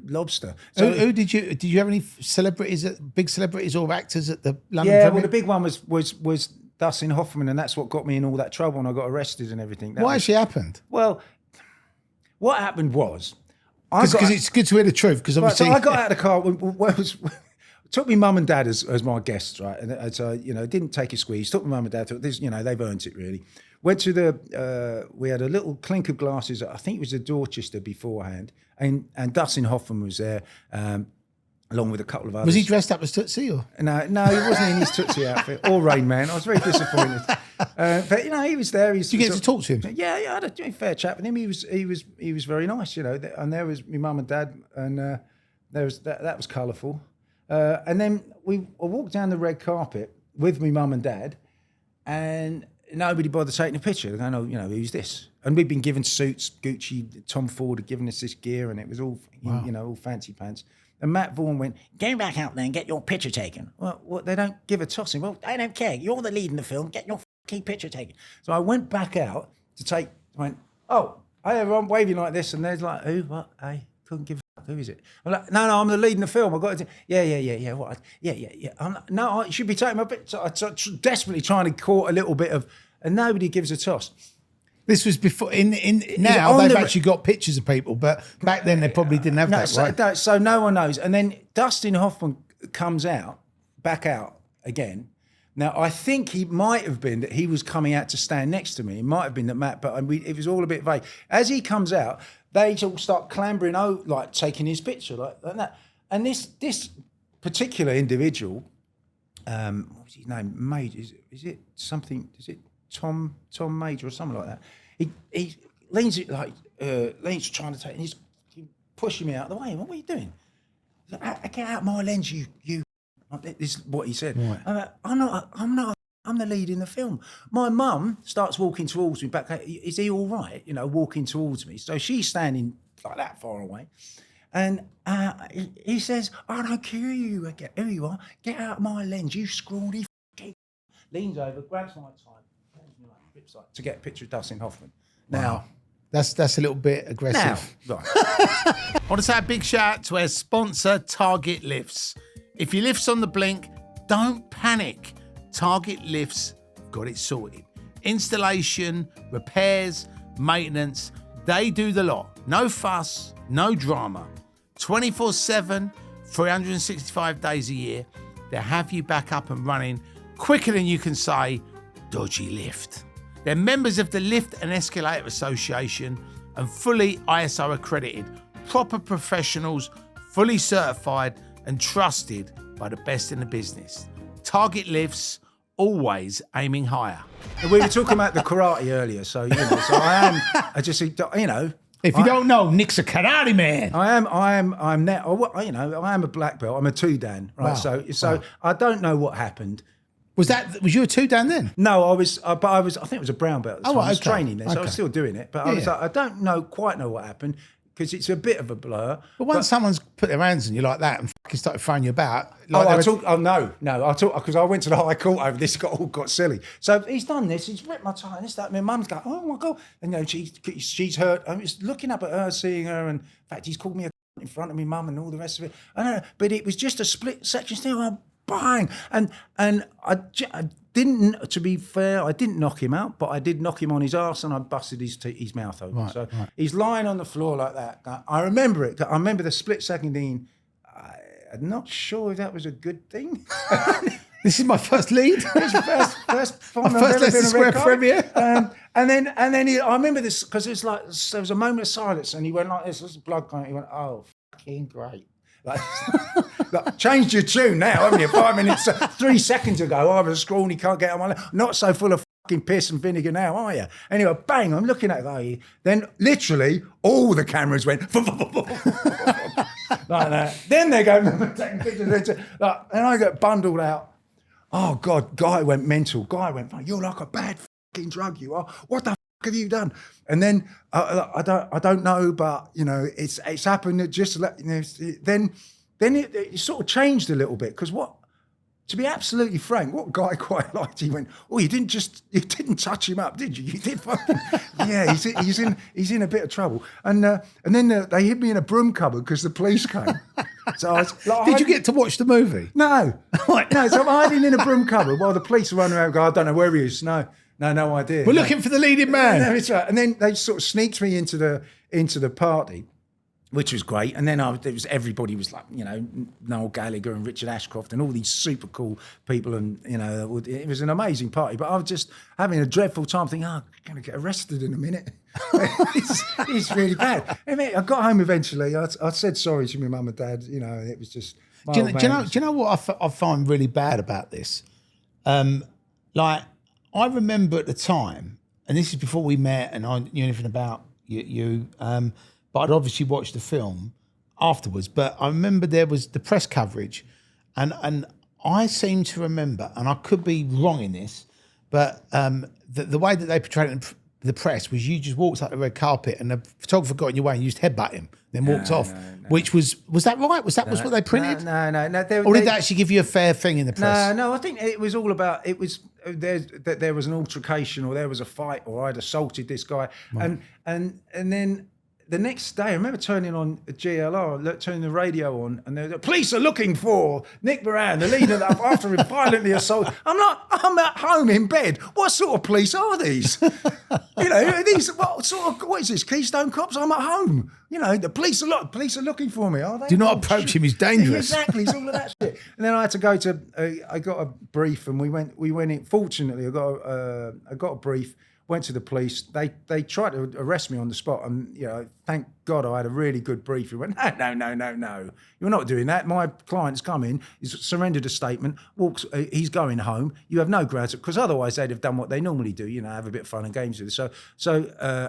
lobster. So who did you have any celebrities, big celebrities or actors at the London? Yeah, premiere? well, the big one was Dustin Hoffman, and that's what got me in all that trouble, and I got arrested and everything. Why actually happened? Well, what happened was... Because it's good to hear the truth, because obviously... So I got out of the car... Took me mum and dad as my guests, right? And so, didn't take a squeeze. Took my mum and dad. Thought this, they've earned it really. Went to we had a little clink of glasses. I think it was a Dorchester beforehand, and Dustin Hoffman was there, along with a couple of others. Was he dressed up as Tootsie? Or? No, he wasn't in his Tootsie outfit or Rain Man. I was very disappointed. But he was there. Did you get to talk to him? Yeah, I had a fair chat with him. He was very nice, And there was my mum and dad, and there was that was colourful. And then I walked down the red carpet with my mum and dad, and nobody bothered taking a picture. They're going, who's this? And we'd been given suits. Gucci, Tom Ford had given us this gear, and it was all, all fancy pants. And Matt Vaughan went, go back out there and get your picture taken. Well, they don't give a toss. Well, I don't care. You're the lead in the film. Get your fucking picture taken. So I went back out I went, oh, hey, everyone, waving like this. And there's like, who, what, hey, couldn't give a fuck. Who is it? I'm like, no, I'm the lead in the film. I got it. Yeah. What? Yeah. I'm like, no, I should be taking my picture. I'm desperately trying to court a little bit of, and nobody gives a toss. This was before. Now they've actually got pictures of people, but back then they probably didn't have that, right? So no one knows. And then Dustin Hoffman comes back out again. Now I think he might have been that he was coming out to stand next to me. It might have been that Matt, but it was all a bit vague. As he comes out, they all start clambering out, like taking his picture, like that. And this particular individual, what was his name? Major? Is it something? Is it Tom Major or something like that? He leans it leans trying to take, and he's pushing me out of the way. What are you doing? He's like, get out my lens, you. This is what he said. Right. I'm not. I'm the lead in the film. My mum starts walking towards me back. Is he all right? Walking towards me. So she's standing like that far away. And he says, I don't care who you are. Get out of my lens, you scrawny f***ing. Leans over, grabs my tie, to get a picture of Dustin Hoffman. Now, that's a little bit aggressive. Now, right. I want to say a big shout out to our sponsor, Target Lifts. If your lift's on the blink, don't panic. Target Lifts got it sorted. Installation, repairs, maintenance, they do the lot. No fuss, no drama. 24/7, 365 days a year. They have you back up and running quicker than you can say, dodgy lift. They're members of the Lift and Escalator Association and fully ISO accredited. Proper professionals, fully certified and trusted by the best in the business. Target Lifts, always aiming higher. We were talking about the karate earlier, so If you don't know, Nick's a karate man. I am a black belt. I'm a 2-dan, right? Wow. So I don't know what happened. Was you a 2-dan then? No, I was. I think it was a brown belt. At the time. Right, I was okay. training then, so I was still doing it. But I was like, I don't quite know what happened because it's a bit of a blur. But once someone's put their hands on you like that and fucking started throwing you about, no, I talk because I went to the High Court over this. Got silly. So he's done this. He's ripped my tie. And this, that. My mum's going, oh my god, and she's hurt. I'm just looking up at her, seeing her, and in fact, he's called me a in front of me mum and all the rest of it. I don't know, but it was just a split section still. Bang! And I didn't. To be fair, I didn't knock him out, but I did knock him on his arse and I busted his mouth open. Right. He's lying on the floor like that. I remember it. I remember the split second thinking, I'm not sure if that was a good thing. This is my first lead. It's the first time my I've first ever been Leicester a Square red premiere. And then I remember this because it's like there was a moment of silence and he went like this. There's blood going. He went, oh, fucking great. Like, changed your tune now, haven't you? 5 minutes, 3 seconds ago, I was a scrawny, can't get on my leg. Not so full of fucking piss and vinegar now, are you? Anyway, bang, I'm looking at it. Then literally all the cameras went like that. Then they go taking pictures. And I get bundled out. Oh God, Guy went mental. Guy went, you're like a bad fucking drug, you are. What the fuck have you done? And then I don't know, but it's happened. Just to let you know. Then it sort of changed a little bit because what to be absolutely frank, what Guy quite liked, he went, "Oh, you didn't touch him up, did you? You did fucking, yeah. He's in a bit of trouble." And then they hid me in a broom cupboard because the police came. So I was like, Did you get to watch the movie? No, no. So I'm hiding in a broom cupboard while the police are running around. Go, I don't know where he is. No idea. We're looking for the leading man. No, it's right. And then they sort of sneaked me into the party, which was great. And then everybody was like, Noel Gallagher and Richard Ashcroft and all these super cool people. And, it was an amazing party. But I was just having a dreadful time thinking, I'm going to get arrested in a minute. it's really bad. I mean, I got home eventually. I said sorry to my mum and dad. It was just... Do you know what I find really bad about this? I remember at the time, and this is before we met and I knew anything about you, but I'd obviously watched the film afterwards. But I remember there was the press coverage, and I seem to remember, and I could be wrong in this, but the way that they portrayed it in the press was you just walked up the red carpet and the photographer got in your way and you just headbutt him, then walked off. No. Which was that right? Was that what they printed? No. Or did they actually give you a fair thing in the press? No. I think it was all about there was an altercation or there was a fight or I'd assaulted this guy, right. and then the next day I remember turning on GLR, turning the radio on, and the police are looking for Nick Moran, the leader that after him violently assaulted. I'm at home in bed. What sort of police are these? What is this? Keystone Cops? I'm at home. The police are looking for me. Are they? Do not approach him. He's dangerous. Exactly. It's all of that shit. And then I had to go to. I got a brief, and we went in. Fortunately, I got a brief. Went to the police. They tried to arrest me on the spot, and thank God I had a really good brief. He went, no, you're not doing that. My client's come in, he's surrendered a statement, he's going home. You have no grounds, because otherwise they'd have done what they normally do, have a bit of fun and games with it.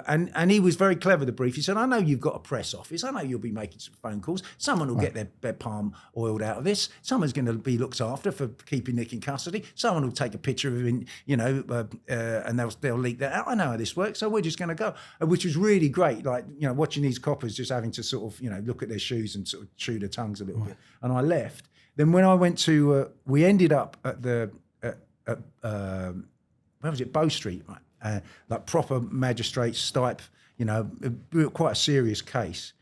And he was very clever. The brief. He said, I know you've got a press office. I know you'll be making some phone calls. Someone will get their palm oiled out of this. Someone's going to be looked after for keeping Nick in custody. Someone will take a picture of him, and they'll leak that out. I know how this works, so we're just going to go, which was really great. Watching these coppers just having to sort of, look at their shoes and sort of chew their tongues a little bit. And I left. Then when I went to, we ended up at where was it? Bow Street, right? Like proper magistrate type, quite a serious case.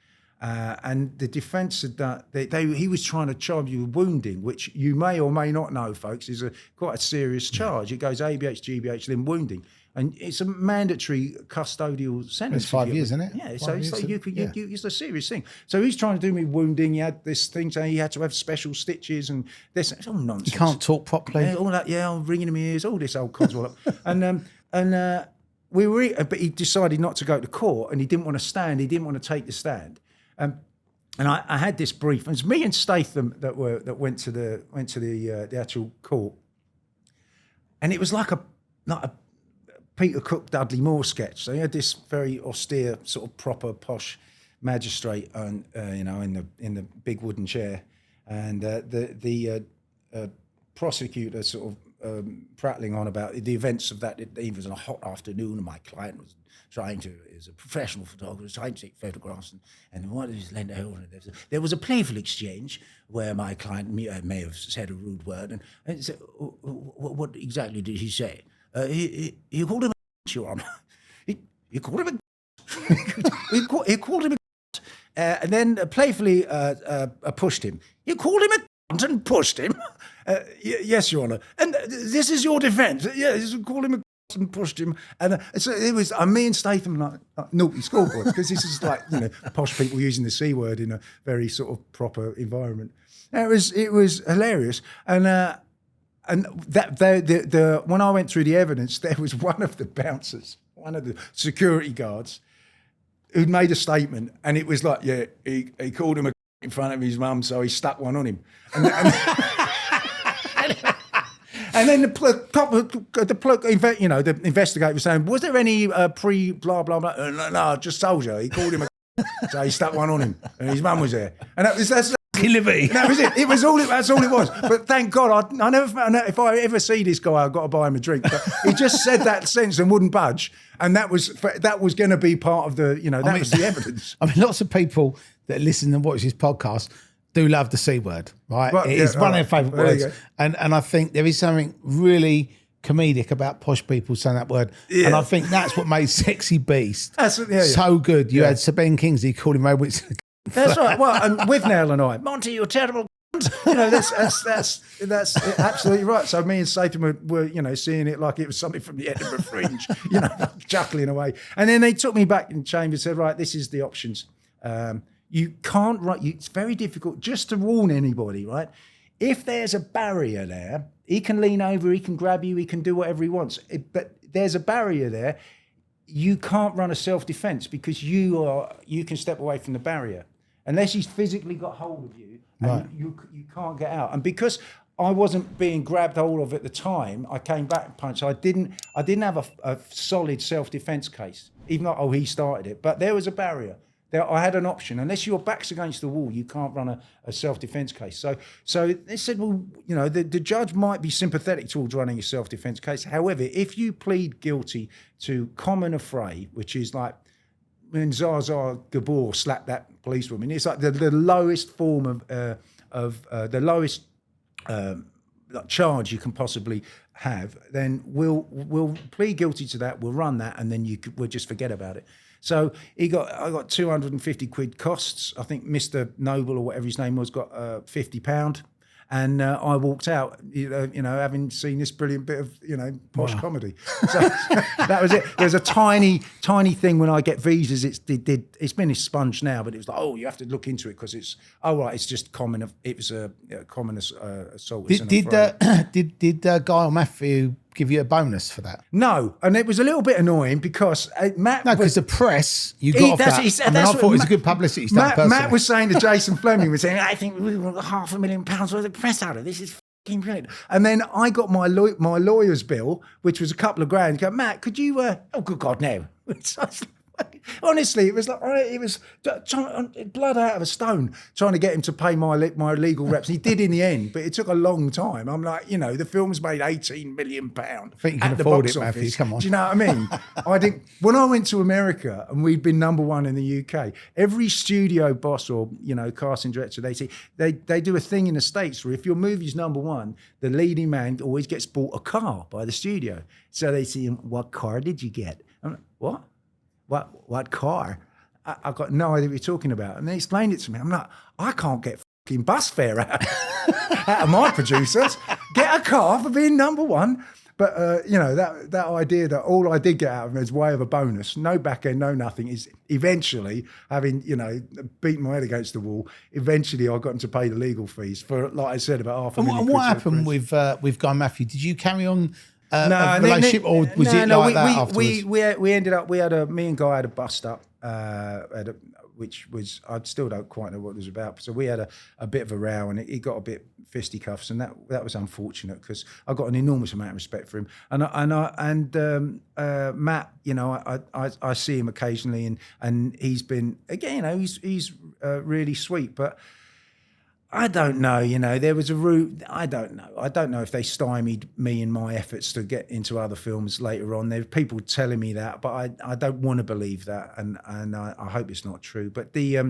And the defence had done, he was trying to charge you with wounding, which you may or may not know, folks, is quite a serious charge. It goes ABH, GBH, then wounding. And it's a mandatory custodial sentence. It's 5 years, isn't it? Yeah, so it's like it's a serious thing. So he's trying to do me wounding. He had this thing saying he had to have special stitches and this. It's all nonsense. You can't talk properly. Yeah, all that. Yeah, I'm ringing in my ears. All this old codswallop. and we were, but he decided not to go to court, and he didn't want to stand. He didn't want to take the stand. And I had this brief. It was me and Statham that went to the actual court, and it was like a Peter Cook, Dudley Moore sketch. So he had this very austere, sort of proper posh magistrate, in the big wooden chair, and the prosecutor sort of prattling on about the events of that. It was on a hot afternoon, and my client was is a professional photographer, trying to take photographs, and what is there was a playful exchange where my client may have said a rude word, and said, what exactly did he say? He called him a Your Honour. He called him a he called him a and then playfully pushed him. You called him a and pushed him. Yes, Your Honour. And this is your defence. Yes, called him a and pushed him. And so it was me and Statham like naughty schoolboys, because this is like posh people using the C word in a very sort of proper environment. And it was hilarious. And that when I went through the evidence, there was one of the bouncers, one of the security guards, who'd made a statement, and it was like, he called him a in front of his mum, so he stuck one on him. And then the investigator was saying, was there any blah blah blah? No, just soldier. He called him a so he stuck one on him, and his mum was there, and that's Liberty. That was it. That's all it was. But thank God, I never found out if I ever see this guy, I've got to buy him a drink. But he just said that sentence and wouldn't budge, and that was going to be part of the, was the evidence. I mean, lots of people that listen and watch this podcast do love the C word, right? Well, It's one of their favourite There you words. And I think there is something really comedic about posh people saying that word. Yeah. And I think that's what made Sexy Beast Yeah. so good. You had Sabine Kingsley calling Robots. That's right. Well, and with Nell and I, Monty, you're terrible. That's absolutely right. So me and Statham were seeing it like it was something from the Edinburgh Fringe, chuckling away. And then they took me back in the chamber and said, right, this is the options. You can't write. It's very difficult just to warn anybody, right? If there's a barrier there, he can lean over, he can grab you, he can do whatever he wants. But there's a barrier there. You can't run a self-defense because you can step away from the barrier unless he's physically got hold of you. Right. You can't get out. And because I wasn't being grabbed hold of at the time, I came back and punched. I didn't have a solid self-defense case, even though he started it. But there was a barrier. There, I had an option. Unless your back's against the wall, you can't run a self-defense case. So they said, well, the judge might be sympathetic towards running a self-defense case. However, if you plead guilty to common affray, which is like when Zaza Gabor slapped that policewoman, it's like the lowest form of the lowest charge you can possibly have, then we'll plead guilty to that. We'll run that, and then we'll just forget about it. So I got 250 quid costs. I think Mr. Noble or whatever his name was got £50, and I walked out, having seen this brilliant bit of posh comedy. So that was it. There's a tiny thing when I get visas. It's been expunged now, but it was like, oh, you have to look into it because it's it's just common. It was a common assault. Did Guy or Matthew give you a bonus for that? No, and it was a little bit annoying because Matt. No, because the press, you got off that. I thought it was a good publicity stunt. Matt was saying to Jason Fleming, was saying, I think we got £500,000 worth of press out of this. Is fucking brilliant. And then I got my lawyer's bill, which was a couple of grand. Go, Matt, could you? Oh, good God, no. Honestly, it was blood out of a stone trying to get him to pay my legal reps. He did in the end, but it took a long time. I'm like, the film's made £18 million. I think you can afford it, Matthew. Come on. Do you know what I mean? I think when I went to America and we'd been #1 in the UK, every studio boss or casting director, they do a thing in the States where if your movie's #1, the leading man always gets bought a car by the studio. So they see him, what car did you get? I'm like, what car? I've got no idea what you're talking about. And they explained it to me. I'm like, I can't get fucking bus fare out of my producers. Get a car for being #1. But, that idea that all I did get out of him as way of a bonus, no back end, no nothing, is eventually having, beaten my head against the wall, eventually I got him to pay the legal fees for, like I said, about £500,000. And what happened with Guy Matthew? Did you carry on a relationship, or was it like that afterwards? We ended up. Me and Guy had a bust up, which was, I still don't quite know what it was about. So we had a bit of a row, and it got a bit fisticuffs, and that was unfortunate because I got an enormous amount of respect for him. And Matt, I see him occasionally, and he's been again, he's really sweet, but. I don't know, there was a route. I don't know if they stymied me in my efforts to get into other films later on. There are people telling me that, but I don't want to believe that, and I hope it's not true. But they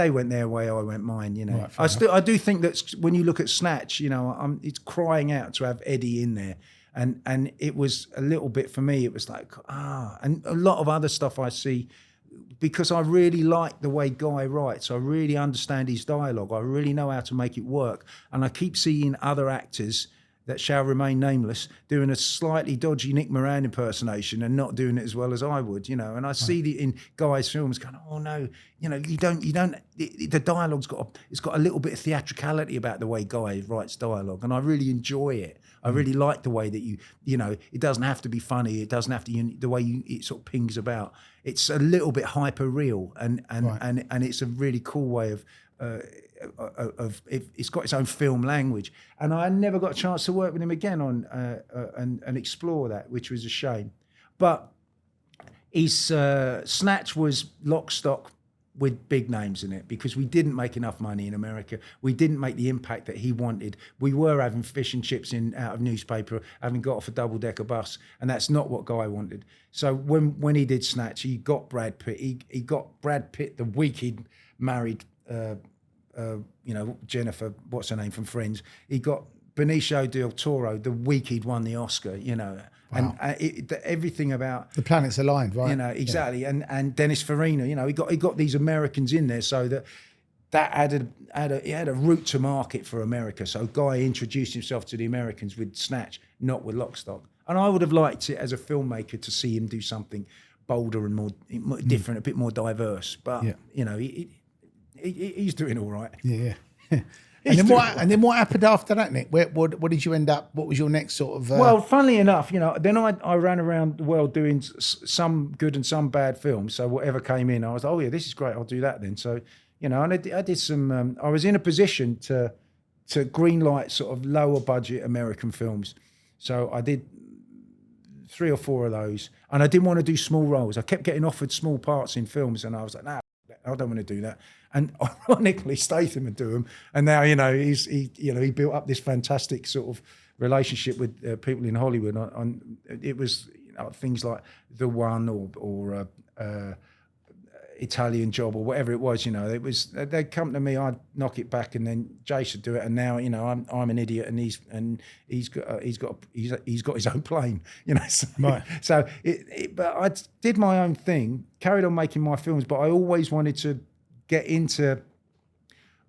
went their way, I went mine. Right, I do think that when you look at Snatch, it's crying out to have Eddie in there, and it was a little bit for me. It was like and a lot of other stuff I see. Because I really like the way Guy writes. I really understand his dialogue. I really know how to make it work. And I keep seeing other actors that shall remain nameless doing a slightly dodgy Nick Moran impersonation and not doing it as well as I would, And I see the in Guy's films going, oh no, you don't. The dialogue's got a little bit of theatricality about the way Guy writes dialogue, and I really enjoy it. I really like the way that it doesn't have to be funny. It doesn't have to, the way it sort of pings about. It's a little bit hyper real, and it's a really cool way of it's got its own film language. And I never got a chance to work with him again on and explore that, which was a shame. But his Snatch was lock, stock, with big names in it, because we didn't make enough money in America. We didn't make the impact that he wanted. We were having fish and chips out of newspaper, having got off a double-decker bus, and that's not what Guy wanted. So when he did Snatch, he got Brad Pitt. He got Brad Pitt the week he'd married Jennifer, what's her name from Friends. He got Benicio del Toro the week he'd won the Oscar, Wow. and everything about the planets aligned, right? Exactly. Yeah. And Dennis Farina, he got these Americans in there, so that had a route to market for America. So Guy introduced himself to the Americans with Snatch, not with Lock, Stock. And I would have liked it as a filmmaker to see him do something bolder and more different, a bit more diverse. But he's doing all right. Yeah. And then what happened after that, Nick? What did you end up? What was your next sort of? Well, funnily enough, then I ran around the world doing some good and some bad films. So whatever came in, I was like, oh yeah, this is great. I'll do that then. So and I did some. I was in a position to greenlight sort of lower budget American films. So I did 3 or 4 of those, and I didn't want to do small roles. I kept getting offered small parts in films, and I was like, nah, I don't want to do that. And ironically, Statham would do them, and now he built up this fantastic sort of relationship with people in Hollywood. It was things like The One or Italian Job or whatever it was. It was they'd come to me, I'd knock it back, and then Jason would do it. And now I'm an idiot, and he's got his own plane. So, right. So but I did my own thing, carried on making my films, but I always wanted to get into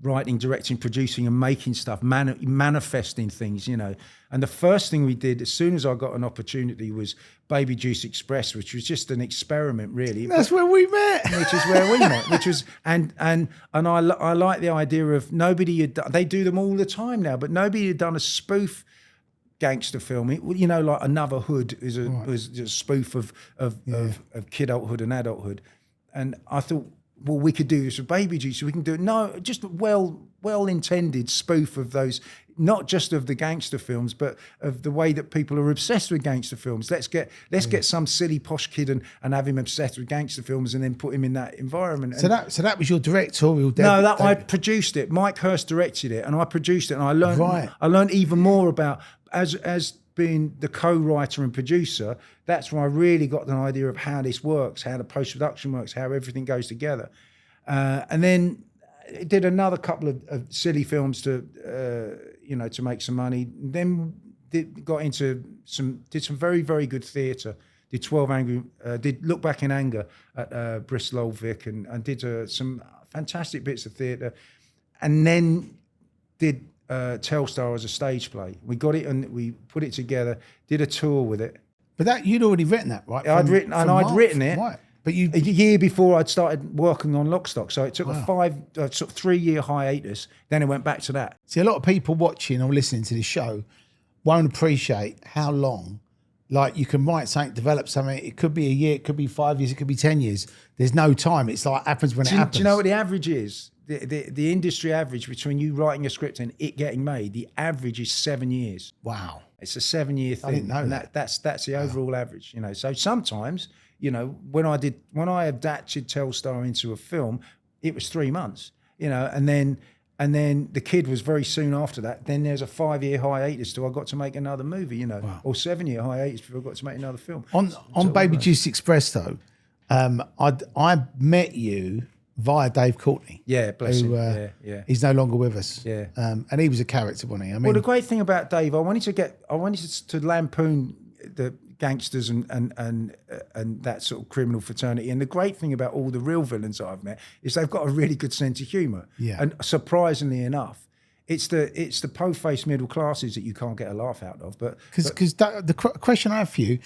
writing, directing, producing, and making stuff, manifesting things, And the first thing we did, as soon as I got an opportunity, was Baby Juice Express, which was just an experiment, really. That's where we met. Which is where we met. Which was and I like the idea of nobody had done. They do them all the time now, but nobody had done a spoof gangster film. Like Another Hood was a spoof of kidulthood and adulthood, and I thought, well, we could do this with Baby Juice. So we can do it. No, just a well-intended spoof of those, not just of the gangster films, but of the way that people are obsessed with gangster films. Let's get some silly posh kid and have him obsessed with gangster films, and then put him in that environment. So that was your directorial. I produced it. Mike Hurst directed it, and I produced it. And I learned. Right. I learned even more about as being the co-writer and producer. That's when I really got an idea of how this works, how the post-production works, how everything goes together. And then did another couple of silly films to make some money. Then did some very, very good theatre. Did 12 Angry, did Look Back in Anger at Bristol Old Vic, and did some fantastic bits of theatre. And then did Telstar as a stage play. We got it and we put it together, did a tour with it. But that you'd already written that, right? I'd written it. Right. But a year before I'd started working on Lock, Stock. So it took a 3-year hiatus. Then it went back to that. See, a lot of people watching or listening to this show won't appreciate how long, like, you can write something, develop something. It could be a year, it could be 5 years, it could be 10 years. There's no time. It's like happens when it happens. Do you know what the average is? The industry average between you writing a script and it getting made, the average is 7 years. Wow. It's a 7-year thing. I didn't know and that. That's the overall average. So sometimes, when I adapted Telstar into a film, it was 3 months. And then The Kid was very soon after that. Then there's a 5-year hiatus till I got to make another movie. Wow. Or 7-year hiatus before I got to make another film. On Baby Juice Express though, I met you via Dave Courtney. Yeah, bless him. Yeah. He's no longer with us. Yeah. And he was a character, wasn't he? Well, the great thing about Dave, I wanted to lampoon the gangsters and that sort of criminal fraternity. And the great thing about all the real villains I've met is they've got a really good sense of humour. Yeah. And surprisingly enough, it's the po-faced middle classes that you can't get a laugh out of. But because the question I have for you,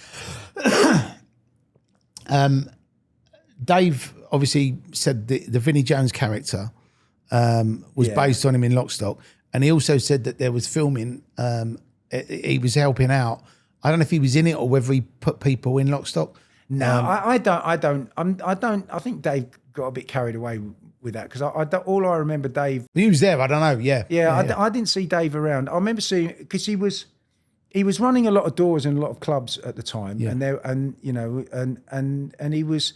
Dave obviously said the Vinnie Jones character was based on him in Lock, Stock, and he also said that there was filming. He was helping out. I don't know if he was in it or whether he put people in Lock, Stock. No, I don't. I think Dave got a bit carried away with that because all I remember Dave. He was there. I don't know. Yeah. I didn't see Dave around. I remember seeing because he was running a lot of doors in a lot of clubs at the time, and he was.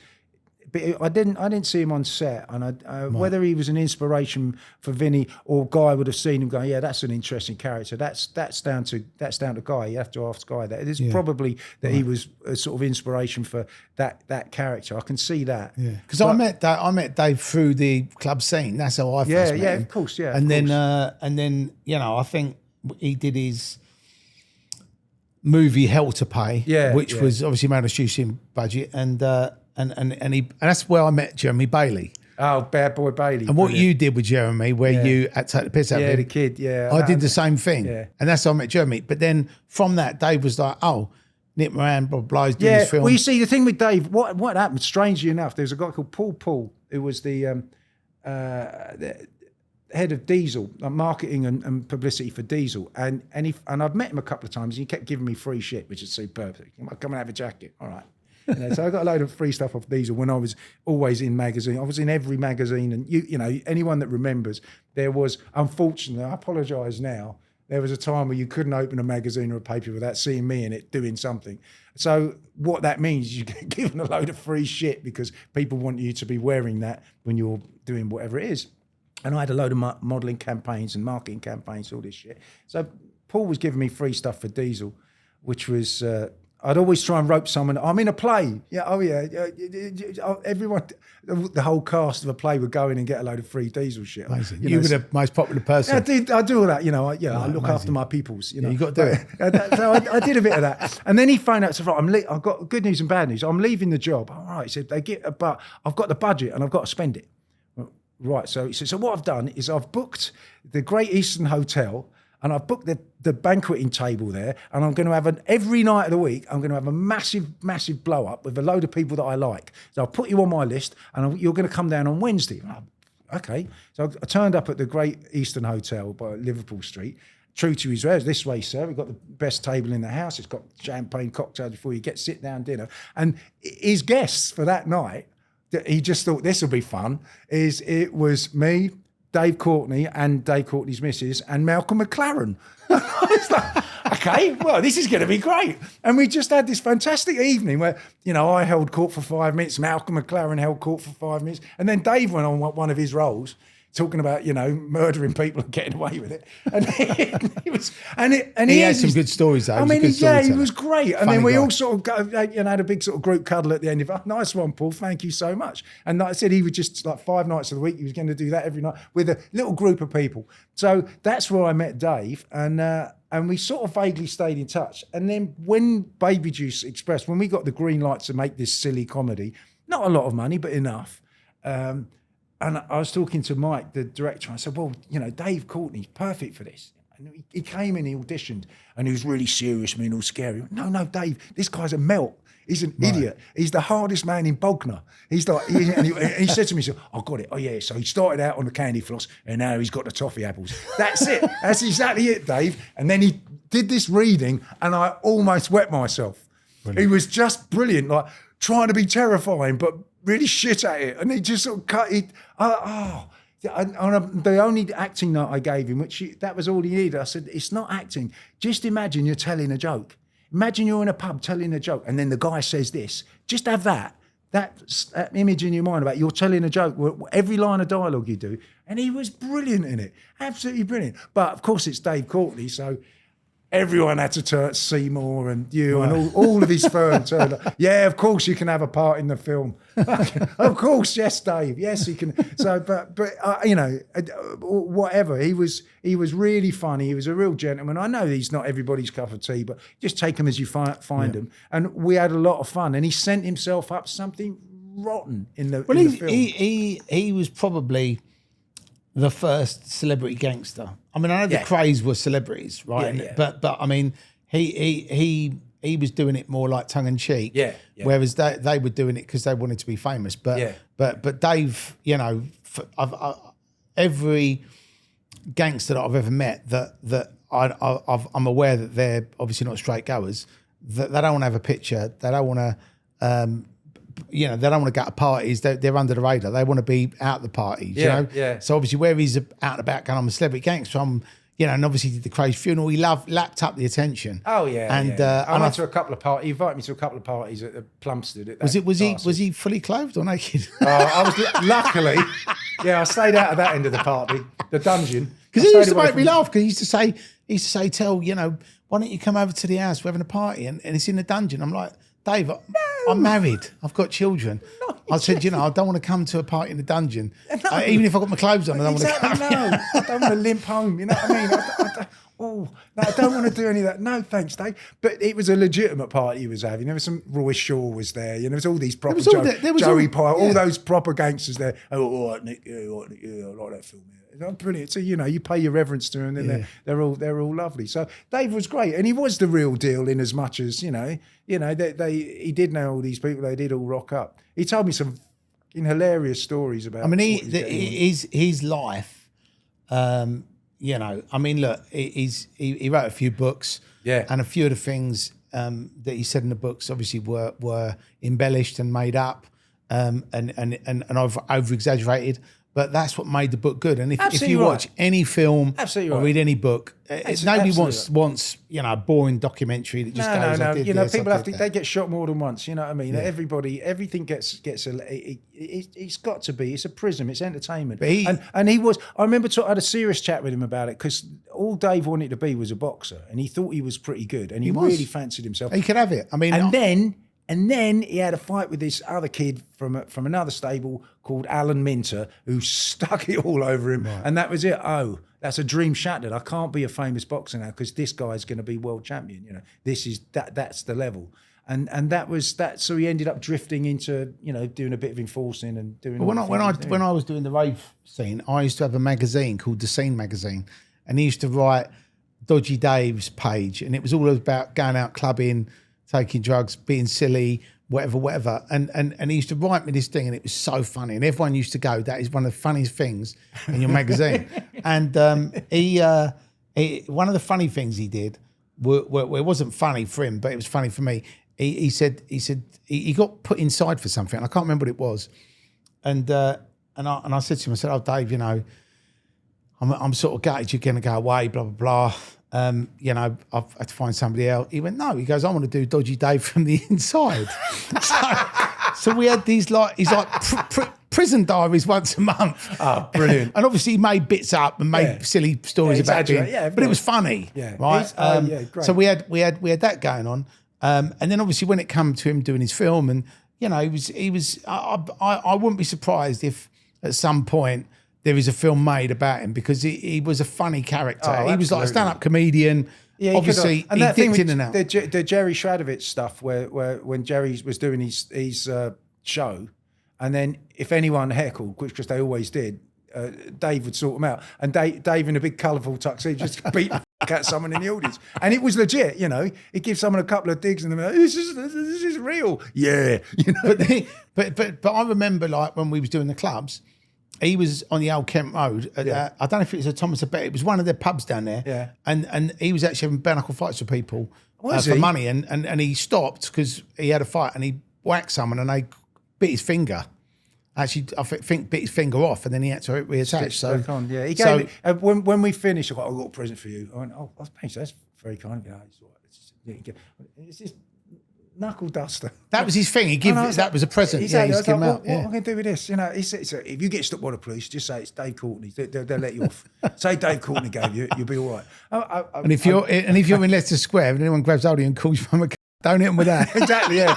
but I didn't see him on set, and whether he was an inspiration for Vinny or Guy would have seen him going, yeah, that's an interesting character. That's down to Guy. You have to ask Guy that. It is probably that he was a sort of inspiration for that character. I can see that. Yeah, because I met Dave through the club scene. That's how I first met him. Of course, yeah. And then I think he did his movie Hell to Pay, which was obviously made a shoestring budget, and that's where I met Jeremy Bailey. Oh, Bad Boy Bailey. And what you did with Jeremy, where you had to take the piss out of him. The Kid, I did the same thing. Yeah. And that's how I met Jeremy. But then from that, Dave was like, oh, Nick Moran, blah, blah, he's doing his film. Well, you see, the thing with Dave, what happened, strangely enough, there's a guy called Paul, who was the head of Diesel, marketing and publicity for Diesel, and I've met him a couple of times. And he kept giving me free shit, which is superb. Come and have a jacket, all right. So I got a load of free stuff off Diesel when I was always in magazine. I was in every magazine, and you know anyone that remembers, there was, unfortunately, I apologise now, there was a time where you couldn't open a magazine or a paper without seeing me in it doing something. So what that means is you get given a load of free shit because people want you to be wearing that when you're doing whatever it is. And I had a load of modelling campaigns and marketing campaigns, all this shit. So Paul was giving me free stuff for Diesel, which was, I'd always try and rope someone. I'm in a play. Yeah, oh yeah. Everyone, the whole cast of a play would go in and get a load of free Diesel shit. Amazing. You were the most popular person. I do all that, you know. I look after my peoples, you know. You got to do it. So I did a bit of that. And then he phoned out, said, right, I've got good news and bad news. I'm leaving the job. All right, he said, but I've got the budget and I've got to spend it. Right, so he said, so what I've done is I've booked the Great Eastern Hotel and I've booked the banqueting table there, and I'm going to have every night of the week, I'm going to have a massive, massive blow up with a load of people that I like. So I'll put you on my list and you're going to come down on Wednesday. Okay. So I turned up at the Great Eastern Hotel by Liverpool Street. True to his words, this way, sir, we've got the best table in the house. It's got champagne cocktails before you get sit-down dinner. And his guests for that night, he just thought this will be fun, it was me, Dave Courtney and Dave Courtney's missus and Malcolm McLaren. I was like, okay, well, this is going to be great. And we just had this fantastic evening where, you know, I held court for 5 minutes, Malcolm McLaren held court for 5 minutes, and then Dave went on one of his roles talking about, you know, murdering people and getting away with it. And he had some good stories, though. I mean, he was great. And then we all sort of had a big sort of group cuddle at the end of it. Nice one, Paul. Thank you so much. And like I said, he was just like 5 nights of the week. He was going to do that every night with a little group of people. So that's where I met Dave. And we sort of vaguely stayed in touch. And then when Baby Juice Express, when we got the green light to make this silly comedy, not a lot of money, but enough. And I was talking to Mike, the director, and I said, well, you know, Dave Courtney's perfect for this. And he came in, he auditioned, and he was really serious, I mean, all scary. No, Dave, this guy's a melt. He's an idiot. He's the hardest man in Bognor. He's like, and he said to me, so, I got it. Oh, yeah. So he started out on the candy floss, and now he's got the toffee apples. That's it. That's exactly it, Dave. And then he did this reading, and I almost wet myself. Brilliant. He was just brilliant, like trying to be terrifying, but really shit at it, and he just sort of cut it. The only acting note I gave him, that was all he needed. I said, it's not acting. Just imagine you're telling a joke. Imagine you're in a pub telling a joke, and then the guy says this. Just have that image in your mind about you're telling a joke, every line of dialogue you do. And he was brilliant in it, absolutely brilliant. But of course, it's Dave Courtney, so everyone had to turn Seymour and you and all of his firm turned up. Yeah, of course you can have a part in the film. Of course, yes, Dave. Yes, he can. So, but you know, whatever. He was really funny. He was a real gentleman. I know he's not everybody's cup of tea, but just take him as you find him. And we had a lot of fun. And he sent himself up something rotten in the film. He was probably the first celebrity gangster. I mean, I know the craze was celebrities, right? Yeah. But I mean, he was doing it more like tongue in cheek. Yeah. Whereas they were doing it because they wanted to be famous. But Dave, you know, every gangster that I've ever met that I'm aware that they're obviously not straight goers. That they don't want to have a picture. They don't want to. They don't want to go to parties. They're under the radar. They want to be out the parties, you know? Yeah. So obviously where he's out and about going, I'm a celebrity gangster, I'm and obviously did the crazy funeral. He lapped up the attention. Oh yeah, and I went to a couple of parties. He invited me to a couple of parties at the Plumstead. Was he fully clothed or naked? I was luckily, I stayed out of that end of the party, the dungeon. Because he used to make me laugh. Because he used to say, Tell, why don't you come over to the house? We're having a party, and it's in the dungeon. I'm like, Dave, I'm married. I've got children. I said, I don't want to come to a party in the dungeon. Even if I've got my clothes on, I don't want to come. No, I don't want to limp home. You know what I mean? I don't want to do any of that. No, thanks, Dave. But it was a legitimate party he was having. There was some Roy Shaw was there. There was all these proper Joey Pyle, all those proper gangsters there. Oh, all right, Nick. Yeah, all right, Nick. Yeah, I like that film. Yeah. Brilliant. So you pay your reverence to them, and they're all lovely. So Dave was great, and he was the real deal in as much as he did know all these people. They did all rock up. He told me some hilarious stories about. I mean, his life. Look, he wrote a few books, and a few of the things that he said in the books obviously were embellished and made up, and I've over exaggerated. But that's what made the book good. And if you watch any film or read any book, nobody wants a boring documentary that just goes. No. People they get shot more than once. You know what I mean? Yeah. Everything gets it's got to be. It's a prism. It's entertainment. But I remember I had a serious chat with him about it because all Dave wanted to be was a boxer, and he thought he was pretty good, and he really fancied himself. He could have it. I mean, And then he had a fight with this other kid from another stable called Alan Minter, who stuck it all over him, and that was it. Oh, that's a dream shattered. I can't be a famous boxer now because this guy's going to be world champion. This is that's the level, and that was that. So he ended up drifting into doing a bit of enforcing and doing. When I was doing the rave scene, I used to have a magazine called The Scene magazine, and he used to write Dodgy Dave's page, and it was all about going out clubbing, taking drugs, being silly, whatever. And he used to write me this thing, and it was so funny. And everyone used to go, that is one of the funniest things in your magazine. And he one of the funny things he did, it wasn't funny for him, but it was funny for me. He said he got put inside for something. I can't remember what it was. And I said to him, I said, oh, Dave, I'm sort of gutted you're going to go away, blah, blah, blah. I've had to find somebody else. He went, no. He goes, I want to do Dodgy Dave from the inside. so we had these prison diaries once a month. Oh, brilliant! And obviously he made bits up and made silly stories about it. But it was funny, right? Great. So we had that going on, and then obviously when it came to him doing his film, and he was. I wouldn't be surprised if at some point there is a film made about him because he was a funny character. He was like a stand-up comedian. Yeah, obviously he dipped in and out. The Jerry Shradovich stuff where when Jerry was doing his show, and then if anyone heckled, because they always did, Dave would sort them out. And Dave in a big colourful tuxedo just beat the f*** out someone in the audience. And it was legit, He'd give someone a couple of digs and they're like, this is real. Yeah. But I remember like when we was doing the clubs, he was on the old Kent Road. I don't know if it was a Thomas a Bet. It was one of their pubs down there. Yeah. And he was actually having bare knuckle fights with people for money. And he stopped because he had a fight and he whacked someone and they bit his finger. Actually, I think bit his finger off and then he had to reattach. He gave me, when we finished, I got a present for you. I went, oh, thanks. That's very kind of you. It's just knuckle duster. That was his thing. That was a present. Exactly. What am I going to do with this? He said, if you get stopped by the police, just say it's Dave Courtney. They'll let you off. Say Dave Courtney gave you, you'll be all right. And if you're in Leicester Square and anyone grabs hold of you and calls you from a don't hit them with that. Exactly, yeah.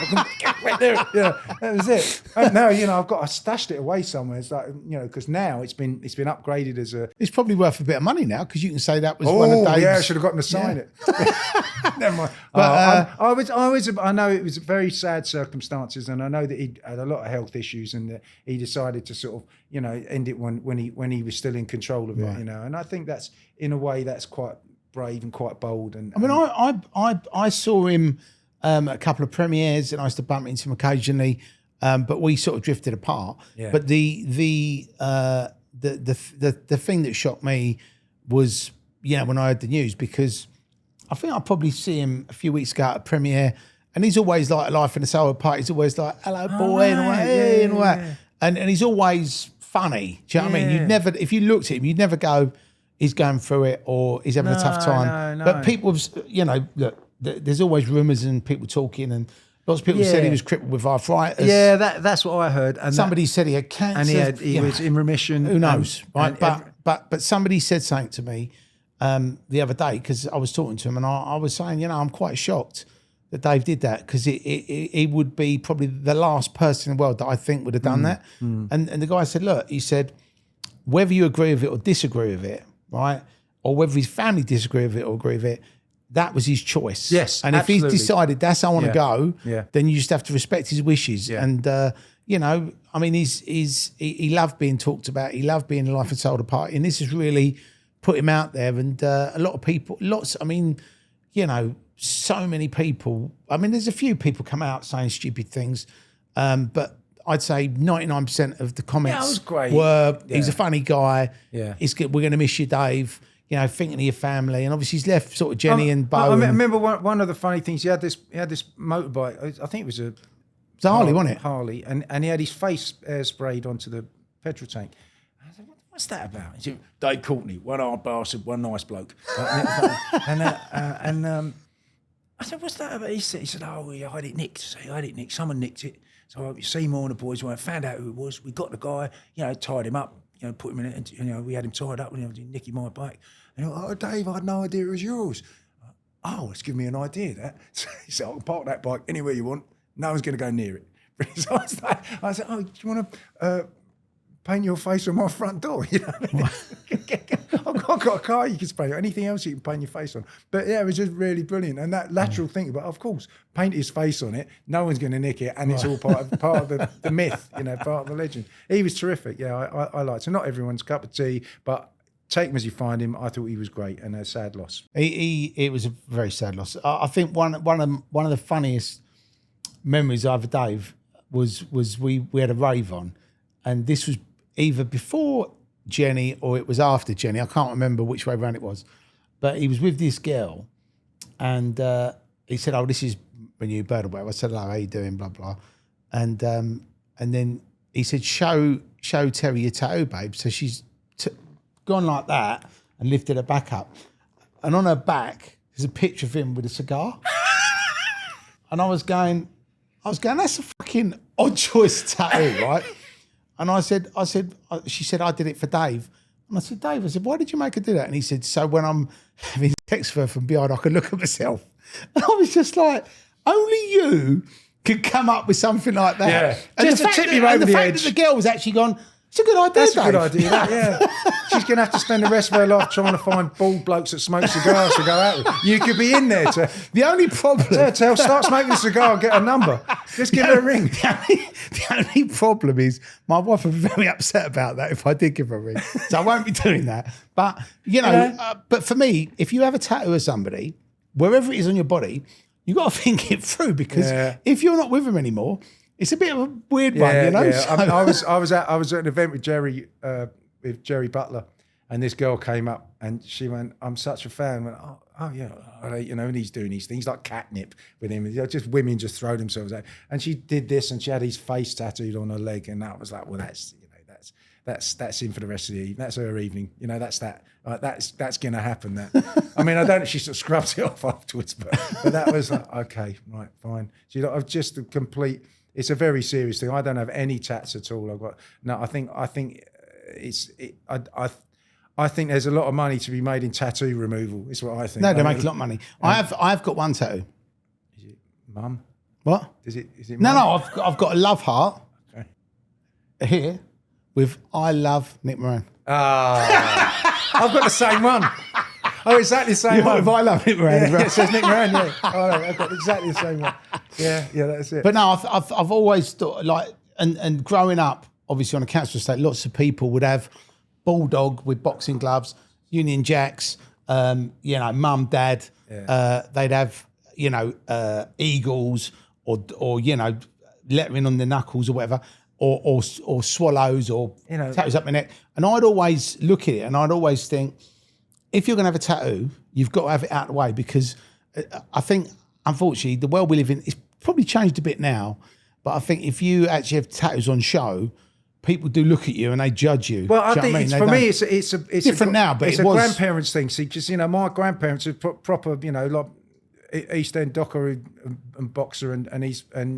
That was it. No, I stashed it away somewhere. It's like, because now it's been upgraded as a. It's probably worth a bit of money now because you can say that was one of Dave's. Yeah, I should have gotten to sign it. Never mind. But I know it was very sad circumstances, and I know that he had a lot of health issues, and that he decided to sort of, end it when he was still in control of it, And I think that's in a way that's quite brave and quite bold. And I saw him. A couple of premieres, and I used to bump into him occasionally, but we sort of drifted apart. Yeah. But the thing that shocked me was, when I heard the news, because I think I probably see him a few weeks ago at a premiere, and he's always like a life in a sour party. He's always like, "Hello, boy," and all that, hey, and all that, and he's always funny. Do you know what I mean? You'd never, if you looked at him, you'd never go, he's going through it or he's having a tough time. No. But people, look, there's always rumours and people talking, and lots of people said he was crippled with arthritis. Yeah, that's what I heard. And somebody said he had cancer. and he was in remission. Who knows, right? But somebody said something to me the other day, because I was talking to him, and I was saying, I'm quite shocked that Dave did that, because he would be probably the last person in the world that I think would have done that. And the guy said, look, he said, whether you agree with it or disagree with it, right, or whether his family disagree with it or agree with it, that was his choice. Yes, and absolutely. if he's decided that's how I want to go, then you just have to respect his wishes. Yeah. And I mean, he loved being talked about. He loved being a life and soul party, and this has really put him out there. And a lot of people, so many people. I mean, there's a few people come out saying stupid things, but I'd say 99% of the comments was great. were, he's a funny guy. Yeah. We're going to miss you, Dave. Thinking of your family. And obviously he's left sort of Jenny and Bo. I remember one of the funny things, he had this motorbike, I think it was a Harley, wasn't it? Harley, and he had his face sprayed onto the petrol tank. I said, what's that about? He said, Dave Courtney, one hard bastard, one nice bloke. and I said, what's that about? He said, oh, yeah, I had it nicked. Someone nicked it. So Seymour and the boys went, found out who it was. We got the guy, tied him up, put him in it, and we had him tied up and nicking my bike. And he went, oh, Dave, I had no idea it was yours. Oh, it's given me an idea, that. So he said, I can park that bike anywhere you want. No one's going to go near it. So I said, oh, do you want to paint your face on my front door? I've got a car you can spray, or anything else you can paint your face on. But yeah, it was just really brilliant. And that lateral thing, but of course, paint his face on it, no one's going to nick it, and it's all part of the myth, part of the legend. He was terrific. Yeah, I liked. So not everyone's cup of tea, but take him as you find him. I thought he was great, and a sad loss. It was a very sad loss. I think one of the funniest memories I have of Dave was we had a rave on, and this was either before Jenny or it was after Jenny. I can't remember which way around it was, but he was with this girl, and he said, "Oh, this is my new bird or whatever." I said, "Hello, how you doing?" Blah blah, and then he said, "Show Terry your tattoo, babe." So she's gone like that and lifted her back up, and on her back there's a picture of him with a cigar. And I was going, that's a fucking odd choice tattoo, right? And she said, I did it for Dave. And I said, Dave, why did you make her do that? And he said, so when I'm having sex with her from behind, I can look at myself. And I was just like, only you could come up with something like that. Yeah. And Just to tip you over the edge. That the girl was actually gone, it's a good idea, That's Dave. a good idea, that, yeah. She's going to have to spend the rest of her life trying to find bald blokes that smoke cigars to go out with. You could be in there to... The only problem... Start smoking a cigar and get a number. Just give her a ring. The only problem is my wife would be very upset about that if I did give her a ring. So I won't be doing that. But, but for me, if you have a tattoo of somebody, wherever it is on your body, you got to think it through, because if you're not with them anymore... It's a bit of a weird one, Yeah. So. I was at an event with Jerry Butler, and this girl came up and she went, "I'm such a fan." I went, oh yeah, and he's doing these things like catnip with him. Just women just throw themselves out. And she did this, and she had his face tattooed on her leg, and that was like, well, that's in for the rest of the evening. That's her evening. That's that. That's going to happen. That. I mean, I don't know if she sort of scrubs it off afterwards, but that was like, okay, right, fine. I've just a complete. It's a very serious thing. I don't have any tats at all. I think there's a lot of money to be made in tattoo removal. Is what I think. No, they make a lot of money. I've got one tattoo. Is it mum? What? Is it? No. I've got a love heart. Okay. Here with I love Nick Moran. I've got the same one. Oh, exactly the same one. If I love Nick Moran as well. It says Nick Moran, yeah. Oh, no, I've got exactly the same one. Yeah, that's it. But no, I've always thought, and growing up, obviously on a council estate, lots of people would have bulldog with boxing gloves, Union Jacks, mum, dad. Yeah. They'd have, eagles or lettering on the knuckles or whatever, or swallows or tattoos up my neck. And I'd always look at it and I'd always think, if you're going to have a tattoo, you've got to have it out of the way, because I think, unfortunately, the world we live in, it's probably changed a bit now, but I think if you actually have tattoos on show, people do look at you and they judge you. Well, I Do you think know what it's, I for mean? me, it's different now, but it's it a was grandparents thing. See, because my grandparents are proper, like East End docker and boxer and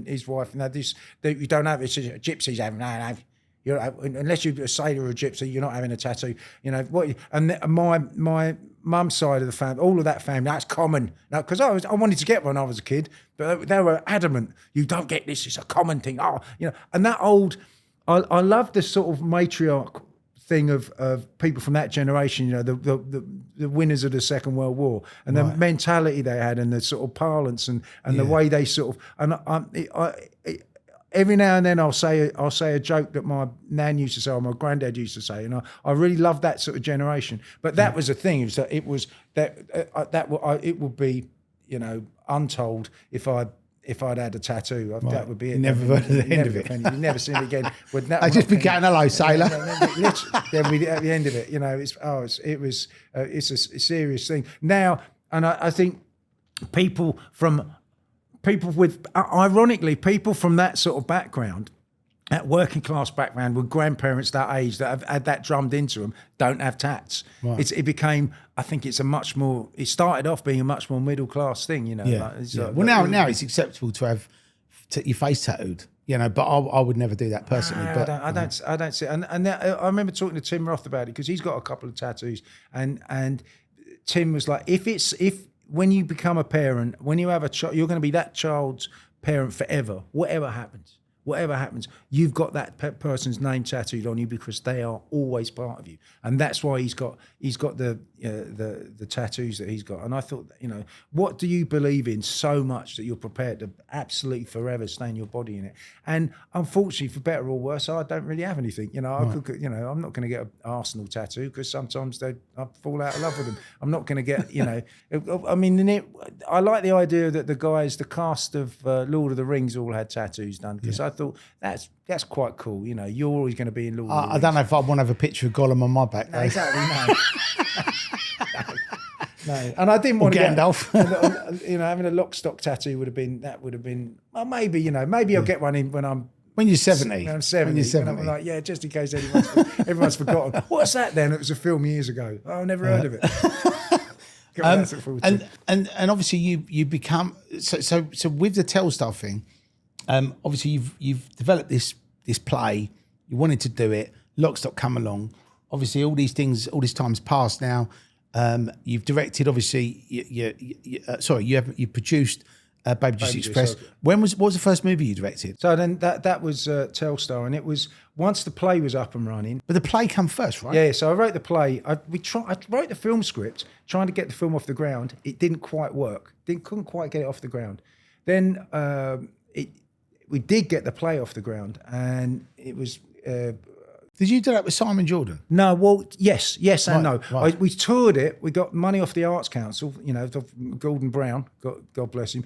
his wife, and this you don't have it's gypsies having no. You're, unless you're a sailor or a gypsy, you're not having a tattoo. What? And my mum's side of the family, all of that family, that's common. Now, because I wanted to get one when I was a kid, but they were adamant. You don't get this; it's a common thing. And that old, I love this sort of matriarch thing of people from that generation. The winners of the Second World War and the mentality they had, and the sort of parlance and the way they sort of every now and then I'll say a joke that my nan used to say or my granddad used to say, and I really love that sort of generation. But that was the thing, it would be untold if I'd had a tattoo. That would be it. Never heard of the end of it. You never seen it again. I just be getting hello, sailor. Then we at the end of it, it's a serious thing now, and I think people from that sort of background, that working class background, with grandparents that age that have had that drummed into them, don't have tats. Right. It became, I think it's it started off being a much more middle class thing, Well, now it's acceptable to have your face tattooed, but I would never do that personally. But I don't see it. And I remember talking to Tim Roth about it, because he's got a couple of tattoos, and Tim was like, if when you become a parent, when you have a child, you're going to be that child's parent forever. Whatever happens, you've got that person's name tattooed on you, because they are always part of you, and that's why he's got the tattoos that he's got. And I thought, what do you believe in so much that you're prepared to absolutely forever stain your body in it? And unfortunately, for better or worse, I don't really have anything. I'm not going to get an Arsenal tattoo, because sometimes I fall out of love with them. I'm not going to get, I mean, I like the idea that the cast of Lord of the Rings all had tattoos done, because I thought that's quite cool. You're always going to be in Lord of the Rings. I don't know if I want to have a picture of Gollum on my back. No, exactly, no. No, and I didn't want to Gandalf. Having a lock stock tattoo would have been. Well, maybe I'll get one in when you're 70. When I'm 70. When you're 70. I'm like, just in case everyone's forgotten. What's that then? It was a film years ago. Oh, I've never heard of it. And obviously you become so with the Telstar thing. Obviously you've developed this play. You wanted to do it. Lock Stock come along. Obviously all these things, all this time's passed now. You've directed. Obviously, you've produced Baby Juice Express. What was the first movie you directed? So then that was Telstar, and it was once the play was up and running. But the play come first, right? Yeah. So I wrote the play. I wrote the film script, trying to get the film off the ground. It didn't quite work. Couldn't quite get it off the ground. Then we did get the play off the ground, and it was. Did you do that with Simon Jordan? No, well, yes and no. Right. We toured it. We got money off the Arts Council, Gordon Brown, God bless him.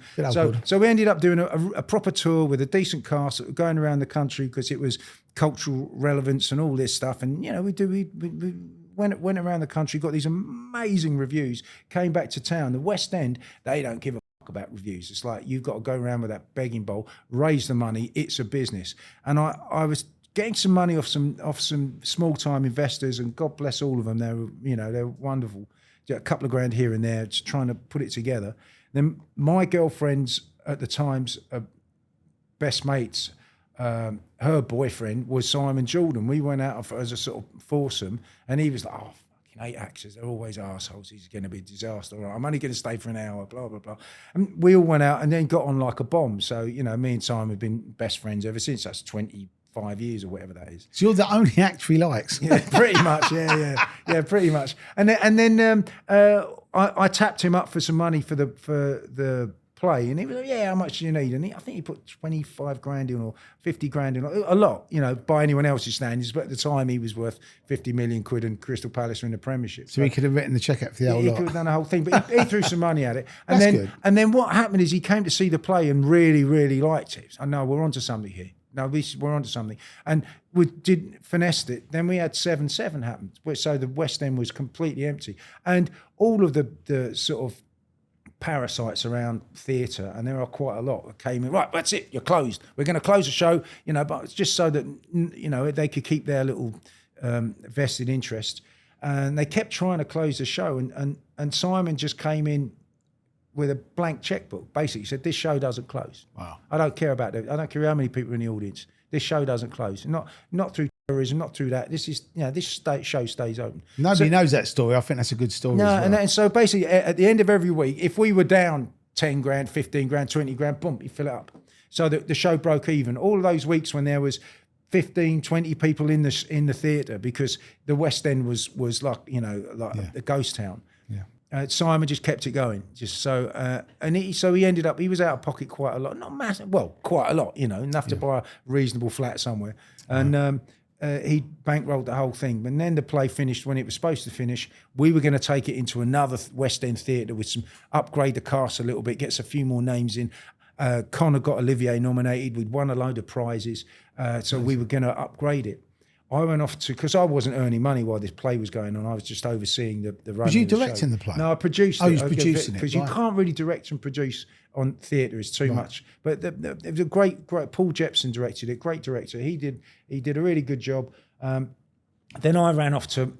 So we ended up doing a proper tour with a decent cast, going around the country, because it was cultural relevance and all this stuff. And, we went around the country, got these amazing reviews, came back to town. The West End, they don't give a fuck about reviews. It's like, you've got to go around with that begging bowl, raise the money, it's a business. And I was getting some money off some small time investors, and God bless all of them. They're wonderful. A couple of grand here and there, just trying to put it together. Then my girlfriend's at the time's best mates, her boyfriend was Simon Jordan. We went out as a sort of foursome, and he was like, "Oh, fucking 8 actors, they're always arseholes. He's going to be a disaster. I'm only going to stay for an hour, blah, blah, blah." And we all went out and then got on like a bomb. So, me and Simon have been best friends ever since. That's 25 years or whatever that is. So you're the only actor he likes. Yeah, pretty much. Yeah, pretty much. And then I tapped him up for some money for the play, and he was like, "Yeah, how much do you need?" And I think he put 25 grand in, or 50 grand in, a lot, by anyone else's standards. But at the time, he was worth 50 million quid, and Crystal Palace were in the Premiership. So he could have written the check out for the whole lot. He could have done the whole thing, but he threw some money at it. And then what happened is he came to see the play and really, really liked it. I know we're onto something here. No, we're onto something. And we finessed it. Then we had 7/7 happen. So the West End was completely empty. And all of the sort of parasites around theatre, and there are quite a lot that came in. Right, that's it. You're closed. We're going to close the show. But it's just so that they could keep their little vested interest. And they kept trying to close the show, and Simon just came in with a blank checkbook. Basically said, "This show doesn't close. Wow. I don't care about it. I don't care how many people are in the audience. This show doesn't close. Not through terrorism, not through that. This is show stays open." Nobody knows that story. I think that's a good story. No, as well. and so basically at the end of every week, if we were down 10 grand, 15 grand, 20 grand, boom, you fill it up. So the show broke even. All of those weeks when there was 15, 20 people in the theatre, because the West End was like a ghost town. Yeah. Simon just kept it going, just so, and he ended up, he was out of pocket quite a lot, not massive, well, quite a lot, enough to buy a reasonable flat somewhere, and he bankrolled the whole thing. And then the play finished when it was supposed to finish. We were going to take it into another West End theatre with upgrade the cast a little bit, get a few more names in. Connor got Olivier nominated. We'd won a load of prizes, so we were going to upgrade it. I went off because I wasn't earning money while this play was going on. I was just overseeing the running. Was you of the directing show. the play? No, I produced it. You was producing it. Because you can't really direct and produce on theatre. It's too much. But it was a great. Paul Jepson directed it. Great director. He did a really good job. Then I ran off to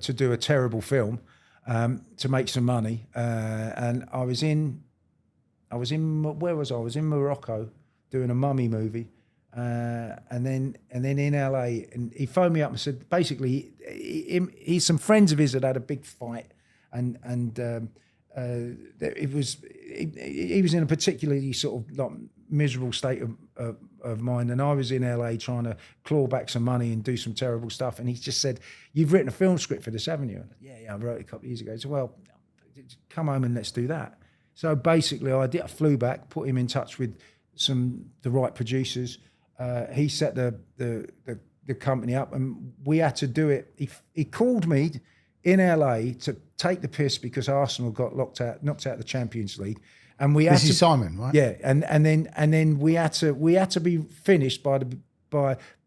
do a terrible film to make some money, and I was in where was I? I was in Morocco doing a mummy movie. And then in LA, and he phoned me up and said, basically, he's some friends of his had a big fight, and he was in a particularly sort of like miserable state of mind, and I was in LA trying to claw back some money and do some terrible stuff, and he just said, "You've written a film script for this, haven't you?" Yeah, I wrote it a couple of years ago. So, well, come home and let's do that. So basically, I flew back, put him in touch with the right producers. He set the company up, and we had to do it. He called me in LA to take the piss because Arsenal got knocked out of the Champions League, and we had This is Simon, right? Yeah, and then we had to be finished by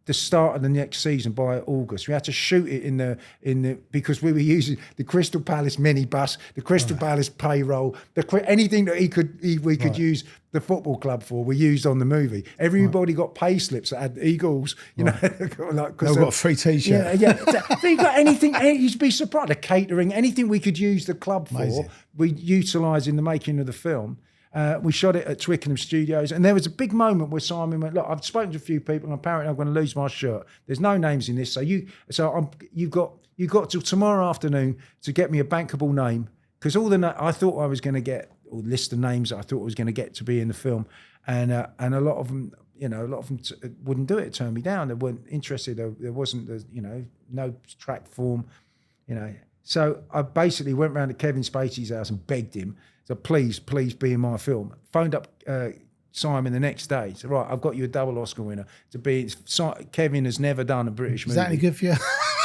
the start of the next season by August. We had to shoot it in the because we were using the Crystal Palace minibus, the Crystal Palace payroll, anything that we could use the football club for. We used on the movie. Everybody got pay slips that had Eagles, like they got a free T-shirt. Yeah. If you got anything, you'd be surprised. The catering, anything we could use the club for, we utilised in the making of the film. We shot it at Twickenham Studios, and there was a big moment where Simon went, "Look, I've spoken to a few people, and apparently I'm going to lose my shirt. There's no names in this, you've got till tomorrow afternoon to get me a bankable name, because I thought I was going to get a list of names that I thought I was going to get to be in the film, and a lot of them, wouldn't do it, turned me down. They weren't interested. There wasn't no track form, So I basically went round to Kevin Spacey's house and begged him. So please be in my film. Phoned up Simon the next day. Said, right, I've got you a double Oscar winner to be. Kevin has never done a British movie. Is that any good for you?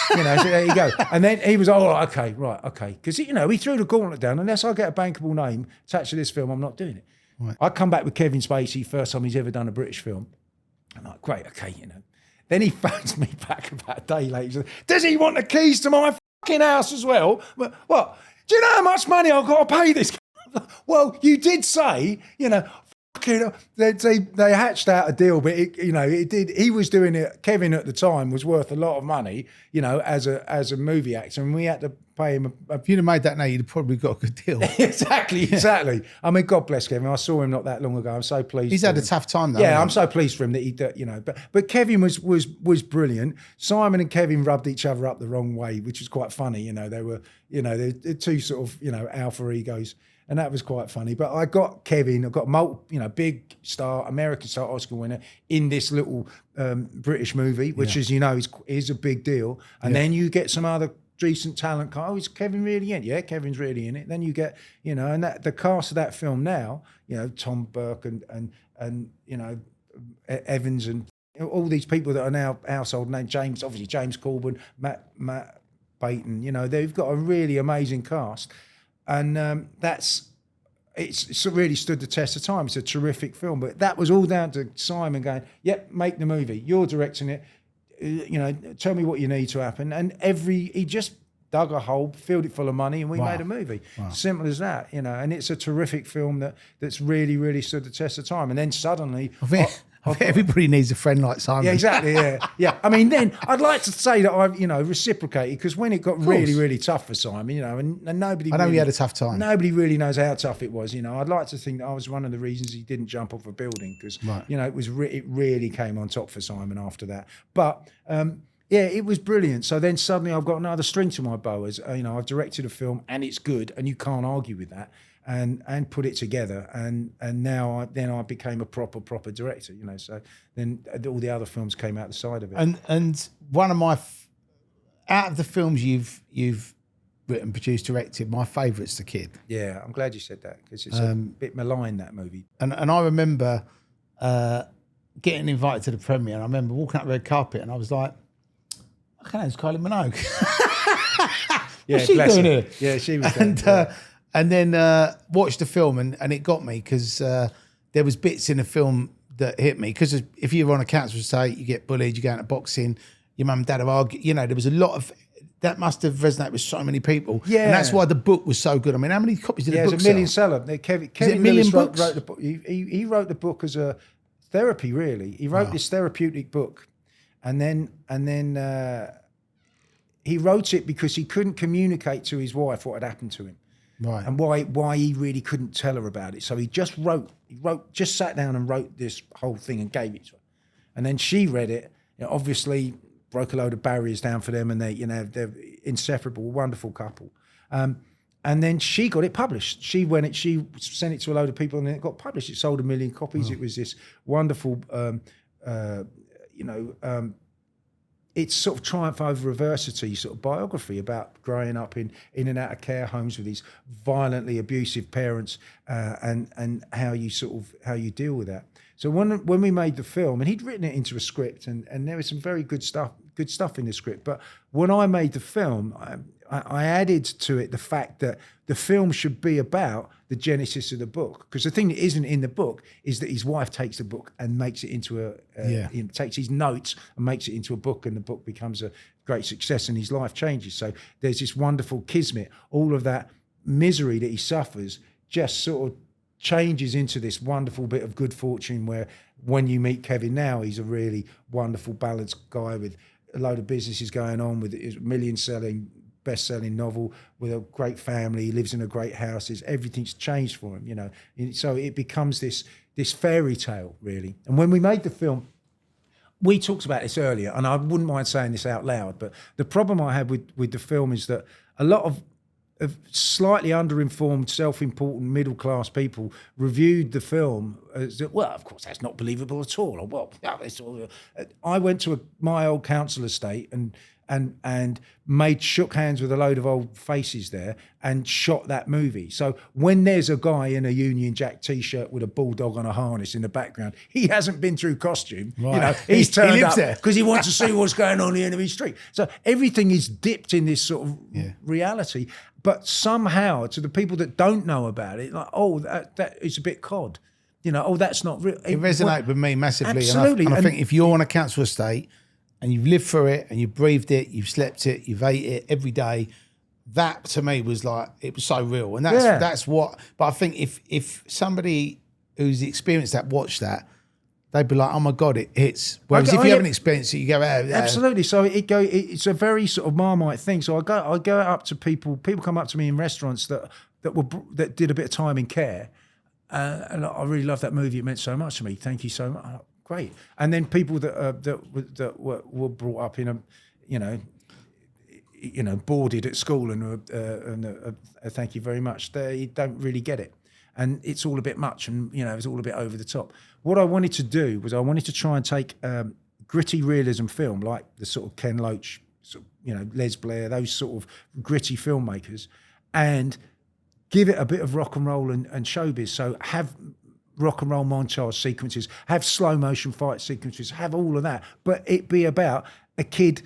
So there you go. And then he was, okay. Because, he threw the gauntlet down. Unless I get a bankable name attached to this film, I'm not doing it. Right. I come back with Kevin Spacey, first time he's ever done a British film. I'm like, great, okay, Then he phones me back about a day later. He said, does he want the keys to my fucking house as well? What? Do you know how much money I've got to pay this guy? Well, you did say, they hatched out a deal, but it did. He was doing it. Kevin at the time was worth a lot of money, as a movie actor, and we had to pay him. If you'd have made that now, you'd have probably got a good deal. Exactly. I mean, God bless Kevin. I saw him not that long ago. I'm so pleased. He's had a tough time though. Yeah, I'm so pleased for him that he, But Kevin was brilliant. Simon and Kevin rubbed each other up the wrong way, which was quite funny. They were, they're two sort of, alpha egos. And that was quite funny. But I got Kevin, I got big star, American star, Oscar winner in this little British movie, which is a big deal. And then you get some other decent talent. Oh, is Kevin really in it? Yeah, Kevin's really in it. Then you get, and the cast of that film now, Tom Burke and Evans and all these people that are now household names. James Corbin, Matt Baton. They've got a really amazing cast. And it's really stood the test of time. It's a terrific film, but that was all down to Simon going, "Yep, make the movie. You're directing it. Tell me what you need to happen." And he just dug a hole, filled it full of money, and we made a movie. Simple as that, you know. And it's a terrific film that's really, really stood the test of time. And then suddenly, I think everybody needs a friend like Simon. yeah, exactly. Yeah. I mean, then I'd like to say that I've, you know, reciprocated, because when it got really, really tough for Simon, you know, and nobody. I know really, he had a tough time. Nobody really knows how tough it was. You know, I'd like to think that I was one of the reasons he didn't jump off a building, because you know it really came on top for Simon after that. But yeah, it was brilliant. So then suddenly I've got another string to my bow. As you know, I've directed a film and it's good, and you can't argue with that. And put it together, and now I became a proper director, you know. So then all the other films came out the side of it. And one of my out of the films you've written, produced, directed, my favourite's The Kid. Yeah, I'm glad you said that, because it's a bit maligned, that movie. And I remember getting invited to the premiere, and I remember walking up the red carpet, and I was like, "Okay, it's Kylie Minogue." Yeah, what's she doing here? Yeah, she was there. And then watched the film, and it got me, because there was bits in the film that hit me. Because if you're on a council estate, you get bullied, you go into boxing, your mum and dad have argued. You know, there was a lot of that must have resonated with so many people. Yeah, and that's why the book was so good. I mean, how many copies did the book sell? Yeah, it's a sell? million seller. Kevin Lewis wrote the book. He wrote the book as a therapy. Really, he wrote this therapeutic book, and then he wrote it because he couldn't communicate to his wife what had happened to him. Right. And why he really couldn't tell her about it. So he just sat down and wrote this whole thing and gave it to her. And then she read it, you know, obviously broke a load of barriers down for them, and they're inseparable, wonderful couple. And then she got it published. She sent it to a load of people, and then it got published. It sold 1 million copies. It was this wonderful, it's sort of triumph over adversity sort of biography about growing up in and out of care homes with these violently abusive parents, and how you deal with that. So when we made the film, and he'd written it into a script, and there was some very good stuff in the script. But when I made the film, I added to it the fact that the film should be about the genesis of the book, because the thing that isn't in the book is that his wife takes the book and makes it into takes his notes and makes it into a book, and the book becomes a great success, and his life changes. So there's this wonderful kismet. All of that misery that he suffers just sort of changes into this wonderful bit of good fortune, where when you meet Kevin now, he's a really wonderful, balanced guy with a load of businesses going on, with his million-selling, best-selling novel, with a great family. He lives in a great house. Everything's changed for him, you know. So it becomes this fairy tale, really. And when we made the film, we talked about this earlier, and I wouldn't mind saying this out loud, but the problem I had with the film is that a lot of slightly underinformed, self-important, middle-class people reviewed the film as, well, of course, that's not believable at all. Or, well, it's all. I went to my old council estate and shook hands with a load of old faces there and shot that movie. So when there's a guy in a Union Jack T-shirt with a bulldog on a harness in the background, he hasn't been through costume. Right. You know, he's turned up because he wants to see what's going on in the enemy street. So everything is dipped in this sort of reality. But somehow, to the people that don't know about it, like, oh, that is a bit cod. You know, oh, that's not real. It resonated with me massively. Absolutely. And I think if you're on a council estate and you've lived through it and you've breathed it, you've slept it, you've ate it every day, that to me was like, it was so real. And that's what, but I think if somebody who's experienced that watched that, they'd be like, oh my God, it hits. Whereas if you haven't experienced it, you go, absolutely. So it's a very sort of Marmite thing. So I go up to people come up to me in restaurants that did a bit of time in care. And I really love that movie. It meant so much to me. Thank you so much. Great. And then people that were brought up in a boarded at school and thank you very much. They don't really get it. And it's all a bit much, and it's all a bit over the top. What I wanted to do was I wanted to try and take gritty realism film, like the sort of Ken Loach, Les Blair, those sort of gritty filmmakers, and give it a bit of rock and roll and showbiz. So have rock and roll montage sequences, have slow motion fight sequences, have all of that, but it be about a kid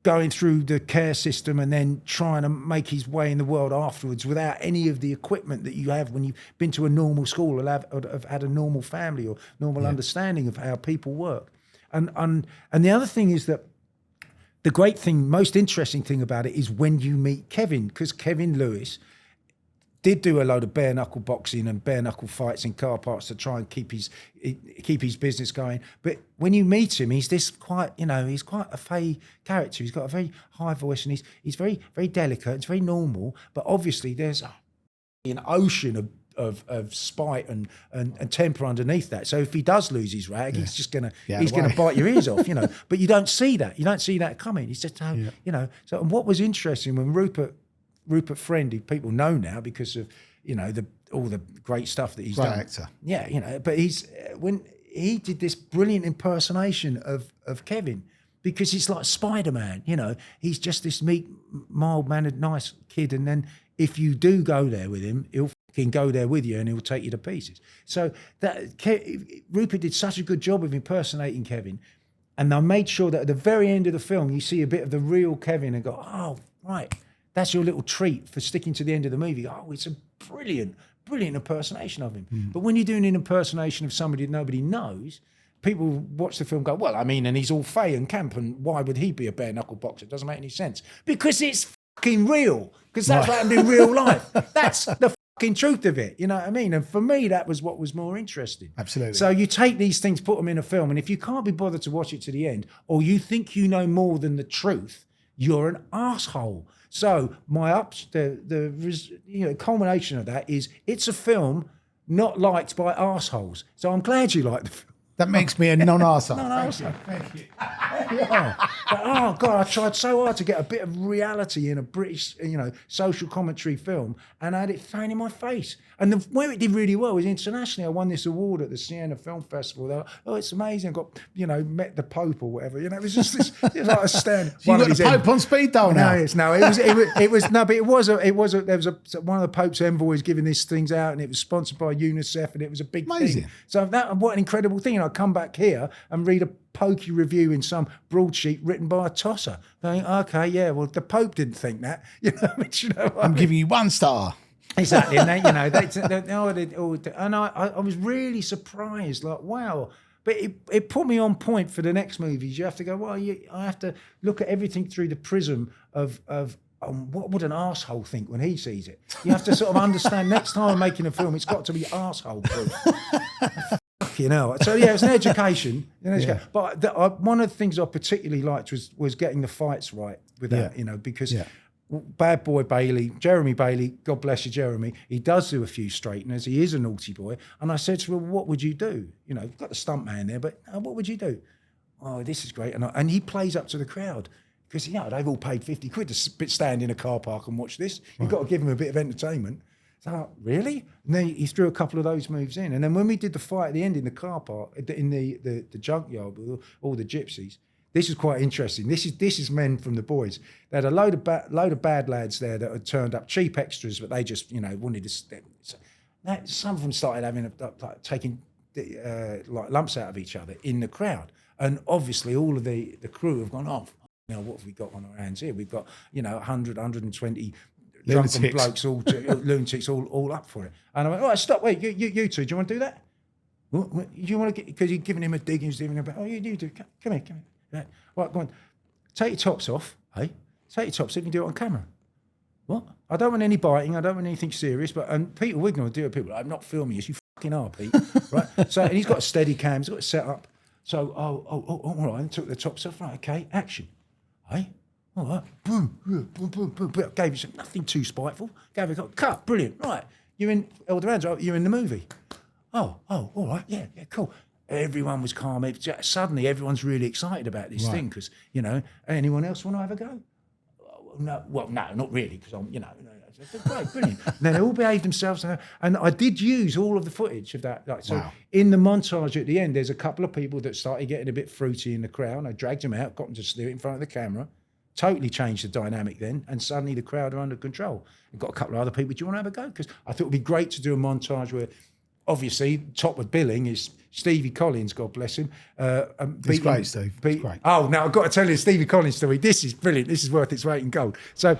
going through the care system and then trying to make his way in the world afterwards without any of the equipment that you have when you've been to a normal school or have had a normal family or normal understanding of how people work. And the other thing is that the great thing, most interesting thing about it is when you meet Kevin, because Kevin Lewis did do a load of bare knuckle boxing and bare knuckle fights in car parks to try and keep his business going. But when you meet him, he's this quite, he's quite a fey character. He's got a very high voice and he's very, very delicate. It's very normal. But obviously there's an ocean of spite and temper underneath that. So if he does lose his rag, he's just gonna bite your ears off, But you don't see that. You don't see that coming. It's just how, So and what was interesting when Rupert Friend, who people know now because of all the great stuff that he's done. Actor. Yeah, but when he did this brilliant impersonation of Kevin, because it's like Spider-Man, he's just this meek, mild-mannered, nice kid, and then if you do go there with him, he'll fucking go there with you and he'll take you to pieces. So Rupert did such a good job of impersonating Kevin, and I made sure that at the very end of the film, you see a bit of the real Kevin and go, oh, right. That's your little treat for sticking to the end of the movie. Oh, it's a brilliant impersonation of him. But when you're doing an impersonation of somebody that nobody knows, people watch the film and go, well, and he's all fey and camp, and why would he be a bare knuckle boxer? It doesn't make any sense. Because it's fucking real. Because that's what happened in real life. That's the fucking truth of it. You know what I mean? And for me, that was what was more interesting. Absolutely. So you take these things, put them in a film, and if you can't be bothered to watch it to the end, or you think you know more than the truth, you're an arsehole. So the culmination of that is it's a film not liked by arseholes. So I'm glad you like the film. That makes me a non-arsehole. Non-arsehole. Thank you. Yeah. But, oh God, I tried so hard to get a bit of reality in a British, social commentary film, and I had it thrown in my face. And where it did really well was internationally. I won this award at the Siena Film Festival. They were, oh, it's amazing. I got, met the Pope or whatever. It was just this, it was like a stand. So you got the Pope on speed dial now? There was one of the Pope's envoys giving these things out, and it was sponsored by UNICEF, and it was a big Amazing. thing. So what an incredible thing. And I come back here and read a pokey review in some broadsheet written by a tosser. Going, okay, yeah, well, the Pope didn't think that. I'm giving you 1 star. Exactly, and I was really surprised. Like, wow! But it put me on point for the next movies. You have to go. Well, I have to look at everything through the prism of what would an arsehole think when he sees it. You have to sort of understand. Next time I'm making a film, it's got to be arsehole proof. So yeah, it's an education. Yeah. But one of the things I particularly liked was getting the fights right with that. Because. Yeah. Bad boy Bailey, Jeremy Bailey, God bless you, Jeremy, he does do a few straighteners. He is a naughty boy. And I said to him, what would you do? You've got the stunt man there, but what would you do? Oh, this is great. And he plays up to the crowd because, they've all paid 50 quid to stand in a car park and watch this. You've got to give them a bit of entertainment. So, really? And then he threw a couple of those moves in. And then when we did the fight at the end in the car park, in the junkyard with all the gypsies, this is quite interesting. This is men from the boys. They had a load of bad lads there that had turned up, cheap extras, but they just wanted to. Some of them started taking lumps out of each other in the crowd, and obviously all of the crew have gone off. Now what have we got on our hands here? We've got 100, 120 drunken blokes, lunatics, all up for it. And I went, all right, stop, wait, you two, do you want to do that? What, do you want to get? Because he's giving him a dig, he's giving him a. Oh, you do. Come here. Right, go on. Take your tops off, hey? Take your tops off, you can do it on camera. What? I don't want any biting, I don't want anything serious, and Peter Wignall will do it. People, I'm not filming you, you fucking are, Pete. Right? So, and he's got a steady cam, he's got it set up. So, all right, and took the tops off, right, okay, action. Hey? All right, boom, gave you nothing too spiteful, gave it a cut, brilliant, right. You're in, Eldoran's, you're in the movie. Oh, all right, yeah, cool. Everyone was calm. Suddenly, everyone's really excited about this thing because, anyone else want to have a go? No, not really because I'm, great, brilliant. And then they all behaved themselves. And I did use all of the footage of that. In the montage at the end, there's a couple of people that started getting a bit fruity in the crowd. I dragged them out, got them to do it in front of the camera. Totally changed the dynamic then, and suddenly the crowd are under control. I've got a couple of other people. Do you want to have a go? Because I thought it would be great to do a montage where, obviously, top of billing is Stevie Collins, God bless him. It's great, Steve. It's great. Oh, now I've got to tell you the Stevie Collins story. This is brilliant. This is worth its weight in gold. So,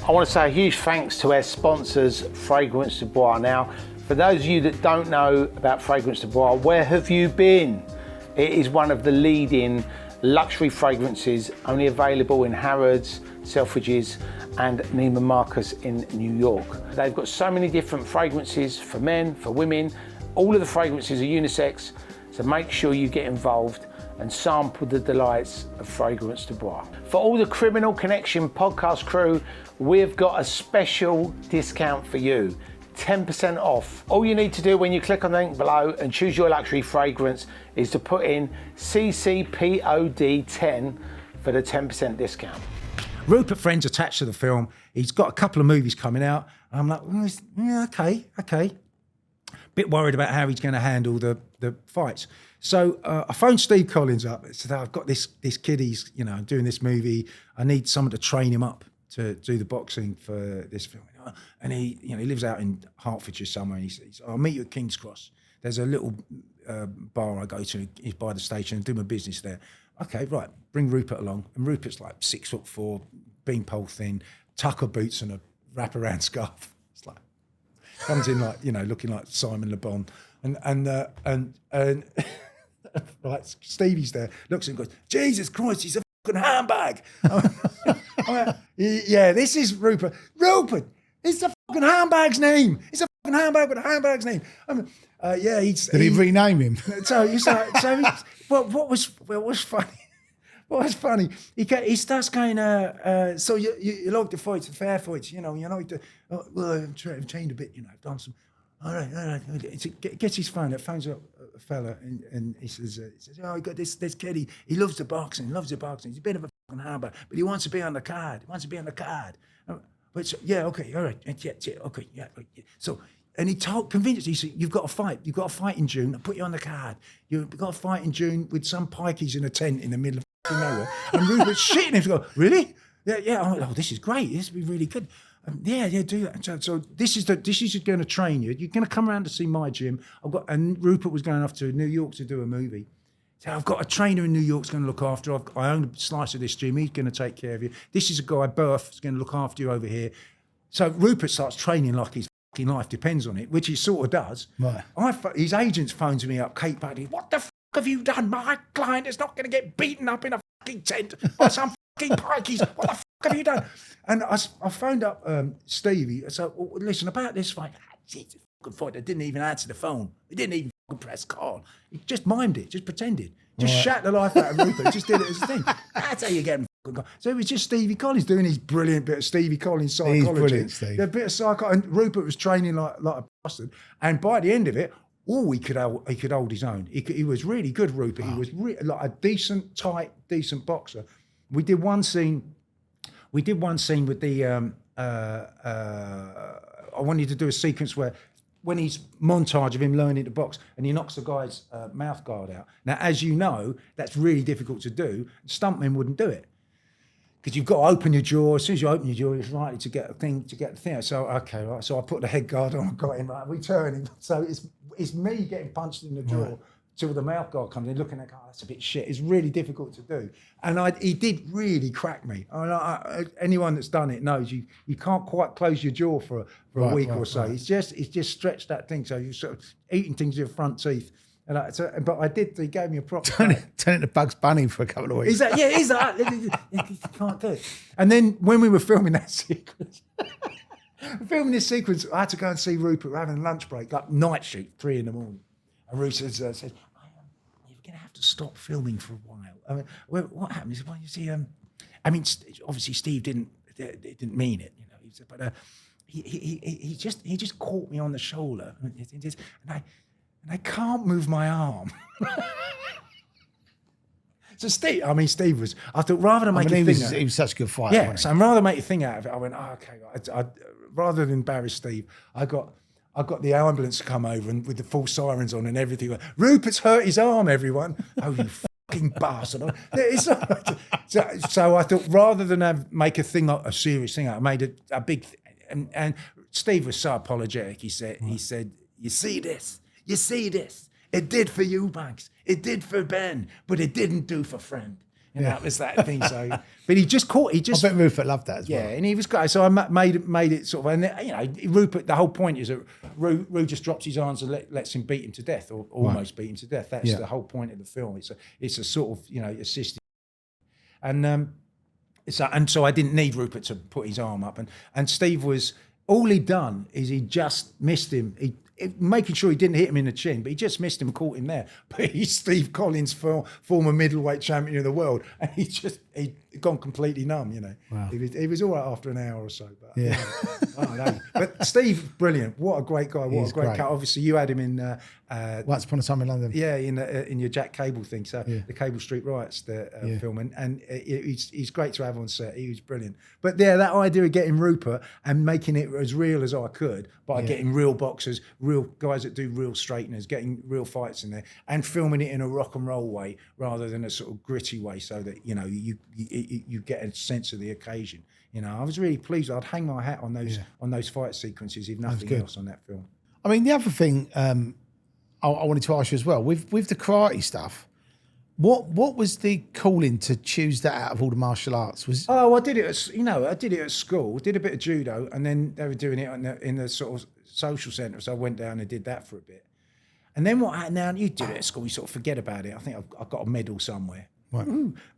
I want to say a huge thanks to our sponsors, Fragrance du Bois. Now, for those of you that don't know about Fragrance du Bois, where have you been? It is one of the leading luxury fragrances only available in Harrods, Selfridges and Neiman Marcus in New York. They've got so many different fragrances for men, for women. All of the fragrances are unisex, so make sure you get involved and sample the delights of Fragrance du Bois. For all the Criminal Connection podcast crew, we've got a special discount for you. 10% off. All you need to do when you click on the link below and choose your luxury fragrance is to put in CCPOD10 for the 10% discount. Rupert Friend's attached to the film. He's got a couple of movies coming out. I'm like, yeah, okay. Bit worried about how he's going to handle the fights. So I phoned Steve Collins up and said, I've got this kid, he's doing this movie. I need someone to train him up to do the boxing for this film. And he lives out in Hertfordshire somewhere. And he says, I'll meet you at King's Cross. There's a little bar I go to, he's by the station, and do my business there. Okay, right, bring Rupert along. And Rupert's like 6'4", beanpole thin, tucker boots and a wraparound scarf. It's like, comes in like, looking like Simon Le Bon. And right, Stevie's there, looks at him and goes, Jesus Christ, he's a fucking handbag. Yeah, this is Rupert. Rupert, it's the fucking handbag's name. It's a fucking handbag with a handbag's name. Yeah, Did he rename him? What was funny? What was funny? He starts going. So you like the fights, the fair fights, you like the. Well, I've trained a bit, I've done some. All right. Gets his phone. That phones up a fella, and he says, "Oh, I got this kid. He loves the boxing. He's a bit of a fucking handbag, but he wants to be on the card. But yeah, okay, all right, yeah, okay, yeah. So, and he convinced. He said, "You've got a fight. You've got a fight in June. I'll put you on the card. You've got a fight in June with some pikeys in a tent in the middle of nowhere." And Rupert's shitting him. Go, really? Yeah. I'm like, oh, this is great. This will be really good. Yeah, do that. So this is going to train you. You're going to come around to see my gym. And Rupert was going off to New York to do a movie. So I've got a trainer in New York who's going to look after. I own a slice of this gym. He's going to take care of you. This is a guy, Berth, who's going to look after you over here. So Rupert starts training like his fucking life depends on it, which he sort of does. Right. His agent phones me up, Kate Buddy. What the fuck have you done? My client is not going to get beaten up in a fucking tent by some fucking pikeys. What the fuck have you done? And I phoned up Stevie. So listen, about this fight. It's a fucking fight. They didn't even answer the phone. They didn't even press call. He just mimed it, just pretended. Just shat the life out of Rupert. Just did it as a thing. That's how you get him. So it was just Stevie Collins doing his brilliant bit of Stevie Collins psychology. He's brilliant, Steve. A bit of psychology. And Rupert was training like a bastard. And by the end of it, he could hold his own. He was really good, Rupert. He was like a decent boxer. We did one scene with the. I wanted to do a sequence where, when he's montage of him learning to box, and he knocks the guy's mouth guard out. Now, as you know, that's really difficult to do. Stuntmen wouldn't do it because you've got to open your jaw. As soon as you open your jaw, it's likely to get the thing out. So okay, right. So I put the head guard on, got him right. We turn him. So it's me getting punched in the jaw. Right. Till the mouth guard comes in, looking at, that's a bit shit. It's really difficult to do, and he did really crack me. Anyone that's done it knows you can't quite close your jaw for a week or so. Right. It's just stretched that thing, so you're sort of eating things with your front teeth. But I did. He gave me a prop. Turn it to Bugs Bunny for a couple of weeks. Is that? You can't do it. And then when we were filming that sequence. Filming this sequence, I had to go and see Rupert. We're having a lunch break, like night shoot, 3 a.m. And Rupert said, you're going to have to stop filming for a while. I mean, what happened is, you see, obviously Steve didn't mean it, but he just caught me on the shoulder, and I can't move my arm. So Steve was. I thought rather than make a thing. He was such a good fighter. Yeah. So rather than make a thing out of it, I went, okay. Rather than embarrass Steve, I got the ambulance to come over and with the full sirens on and everything. Rupert's hurt his arm, everyone. Oh, you fucking bastard. So I thought rather than make a serious thing out, I made a big thing. And Steve was so apologetic. He said, you see this? It did for you, Banks. It did for Ben, but it didn't do for Friend. And that was that thing. So, but I bet Rupert loved that as well. Yeah, and he was great. So I made it sort of, and Rupert. The whole point is that Ru just drops his arms and lets him beat him to death, or almost beat him to death. That's the whole point of the film. It's a sort of assisted And so I didn't need Rupert to put his arm up. And Steve was, all he'd done is he just missed him. Making sure he didn't hit him in the chin, but he just missed him and caught him there. But he's Steve Collins, former middleweight champion of the world, and he'd gone completely numb, you know. Wow. He was all right after an hour or so. But, Yeah. I don't know. But Steve, brilliant. What a great guy. What He's a great great. cat. Obviously, you had him in... Once Upon a Time in London. Yeah, in your Jack Cable thing, so the Cable Street Riots, the film, and he's great to have on set. He was brilliant. But yeah, that idea of getting Rupert and making it as real as I could by getting real boxers, real guys that do real straighteners, getting real fights in there, and filming it in a rock and roll way rather than a sort of gritty way, so that you know you get a sense of the occasion. You know, I was really pleased. I'd hang my hat on those fight sequences, if nothing else, on that film. I mean, the other thing I wanted to ask you as well, with the karate stuff, what was the calling to choose that out of all the martial arts? I did it at school, did a bit of judo, and then they were doing it in the sort of social centre, so I went down and did that for a bit. And then what happened, now you do it at school, you sort of forget about it. I think I've got a medal somewhere. Right.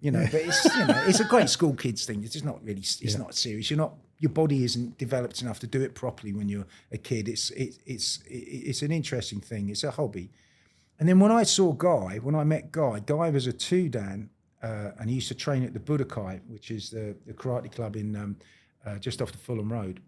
You know, but it's a great school kids thing. It's just not really, it's not serious. Your body isn't developed enough to do it properly when you're a kid. It's an interesting thing. It's a hobby. And then when I met Guy was a 2-dan, and he used to train at the Budokai, which is the karate club in just off the Fulham Road.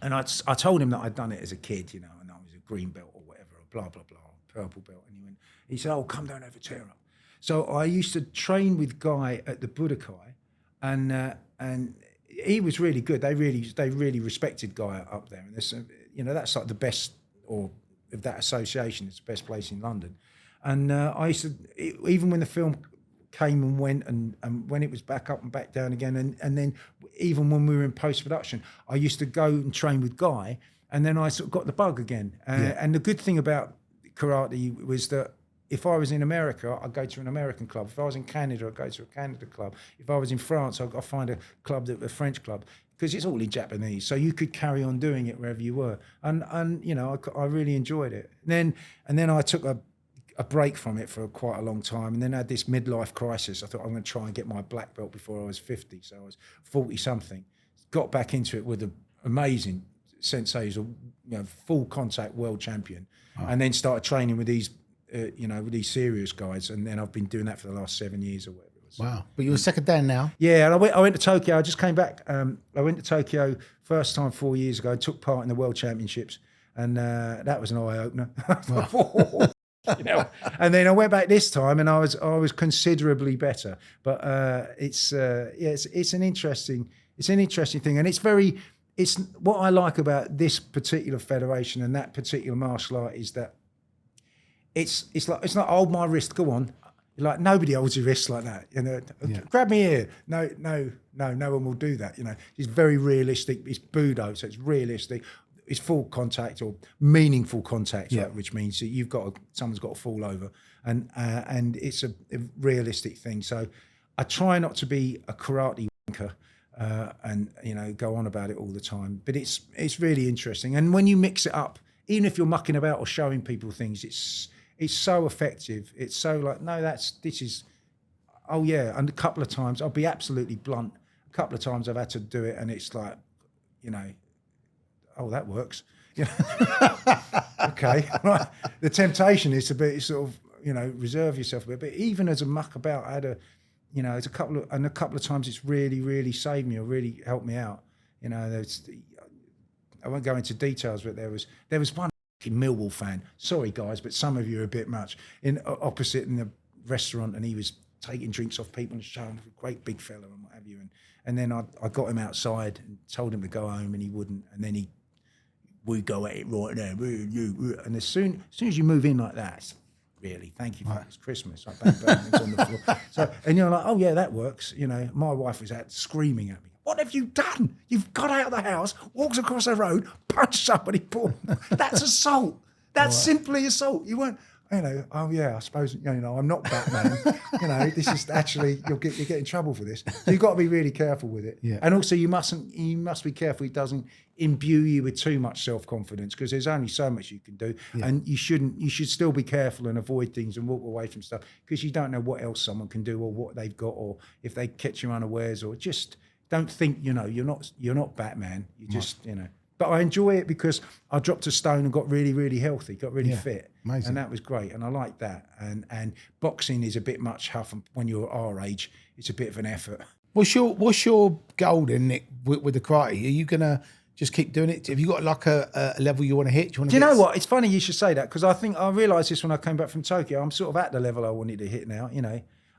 And I told him that I'd done it as a kid, you know, and I was a green belt or whatever, or blah, blah, blah, purple belt. And he said, oh, come down over tear up. So I used to train with Guy at the Budokai, and he was really good. They really respected Guy up there, and there's, you know, that's like the best, or of that association, it's the best place in London. And I used to, even when the film came and went, and when it was back up and back down again, and then even when we were in post production, I used to go and train with Guy, and then I sort of got the bug again. And the good thing about karate was that if I was in America, I'd go to an American club. If I was in Canada, I'd go to a Canada club. If I was in France, I'd find a French club, because it's all in Japanese. So you could carry on doing it wherever you were. And you know, I really enjoyed it. And then I took a break from it for quite a long time, and then I had this midlife crisis. I thought, I'm going to try and get my black belt before I was 50. So I was 40-something. Got back into it with an amazing sensei who's a full contact world champion. Oh. And then started training with these with these serious guys, and then I've been doing that for the last 7 years or whatever it was. Wow. But you're a second dan now? Yeah, and I went to Tokyo. I just came back. I went to Tokyo first time 4 years ago. I took part in the World Championships, and that was an eye-opener. Wow. You know, and then I went back this time, and I was considerably better. But it's an interesting thing, and it's what I like about this particular federation and that particular martial art is that it's not hold my wrist, go on. Like nobody holds your wrist like that. You know, grab me here. No one will do that. You know, it's very realistic. It's Budo, so it's realistic. It's full contact or meaningful contact, which means that someone's got to fall over, and it's a realistic thing. So I try not to be a karate wanker, and go on about it all the time. But it's really interesting, and when you mix it up, even if you're mucking about or showing people things, it's so effective. It's so like, no, this is, oh yeah. And a couple of times, I'll be absolutely blunt. A couple of times I've had to do it, and it's like, oh, that works. Okay. Right. The temptation is to be sort of, reserve yourself a bit. But even as a muck about, I had it's a couple of times it's really, really saved me or really helped me out. I won't go into details, but there was one Millwall fan. Sorry guys, but some of you are a bit much. Opposite in the restaurant, and he was taking drinks off people and showing a great big fella and what have you. And then I got him outside and told him to go home, and he wouldn't. And then we go at it right now. And as soon as you move in like that, really, thank you, it's Christmas. Like bang, bang, it's on the floor. So, and you're like, oh yeah, that works. My wife was out screaming at me. What have you done? You've got out of the house, walked across the road, punched somebody, boom. That's assault. That's simply assault. You weren't. oh yeah, I suppose, I'm not Batman. This is actually, you'll get in trouble for this. So you've got to be really careful with it. Yeah. And also you must be careful it doesn't imbue you with too much self-confidence, because there's only so much you can do. Yeah. And you should still be careful and avoid things and walk away from stuff, because you don't know what else someone can do or what they've got, or if they catch you unawares, or just don't think, you're not Batman. You just, But I enjoy it because I dropped a stone and got really, really healthy, got really fit. Amazing. And that was great. And I like that. And boxing is a bit much huff. When you're our age, it's a bit of an effort. What's your goal then, Nick, with the karate? Are you going to just keep doing it? Have you got like a level you want to hit? Do you know what? It's funny you should say that, because I think I realised this when I came back from Tokyo. I'm sort of at the level I wanted to hit now,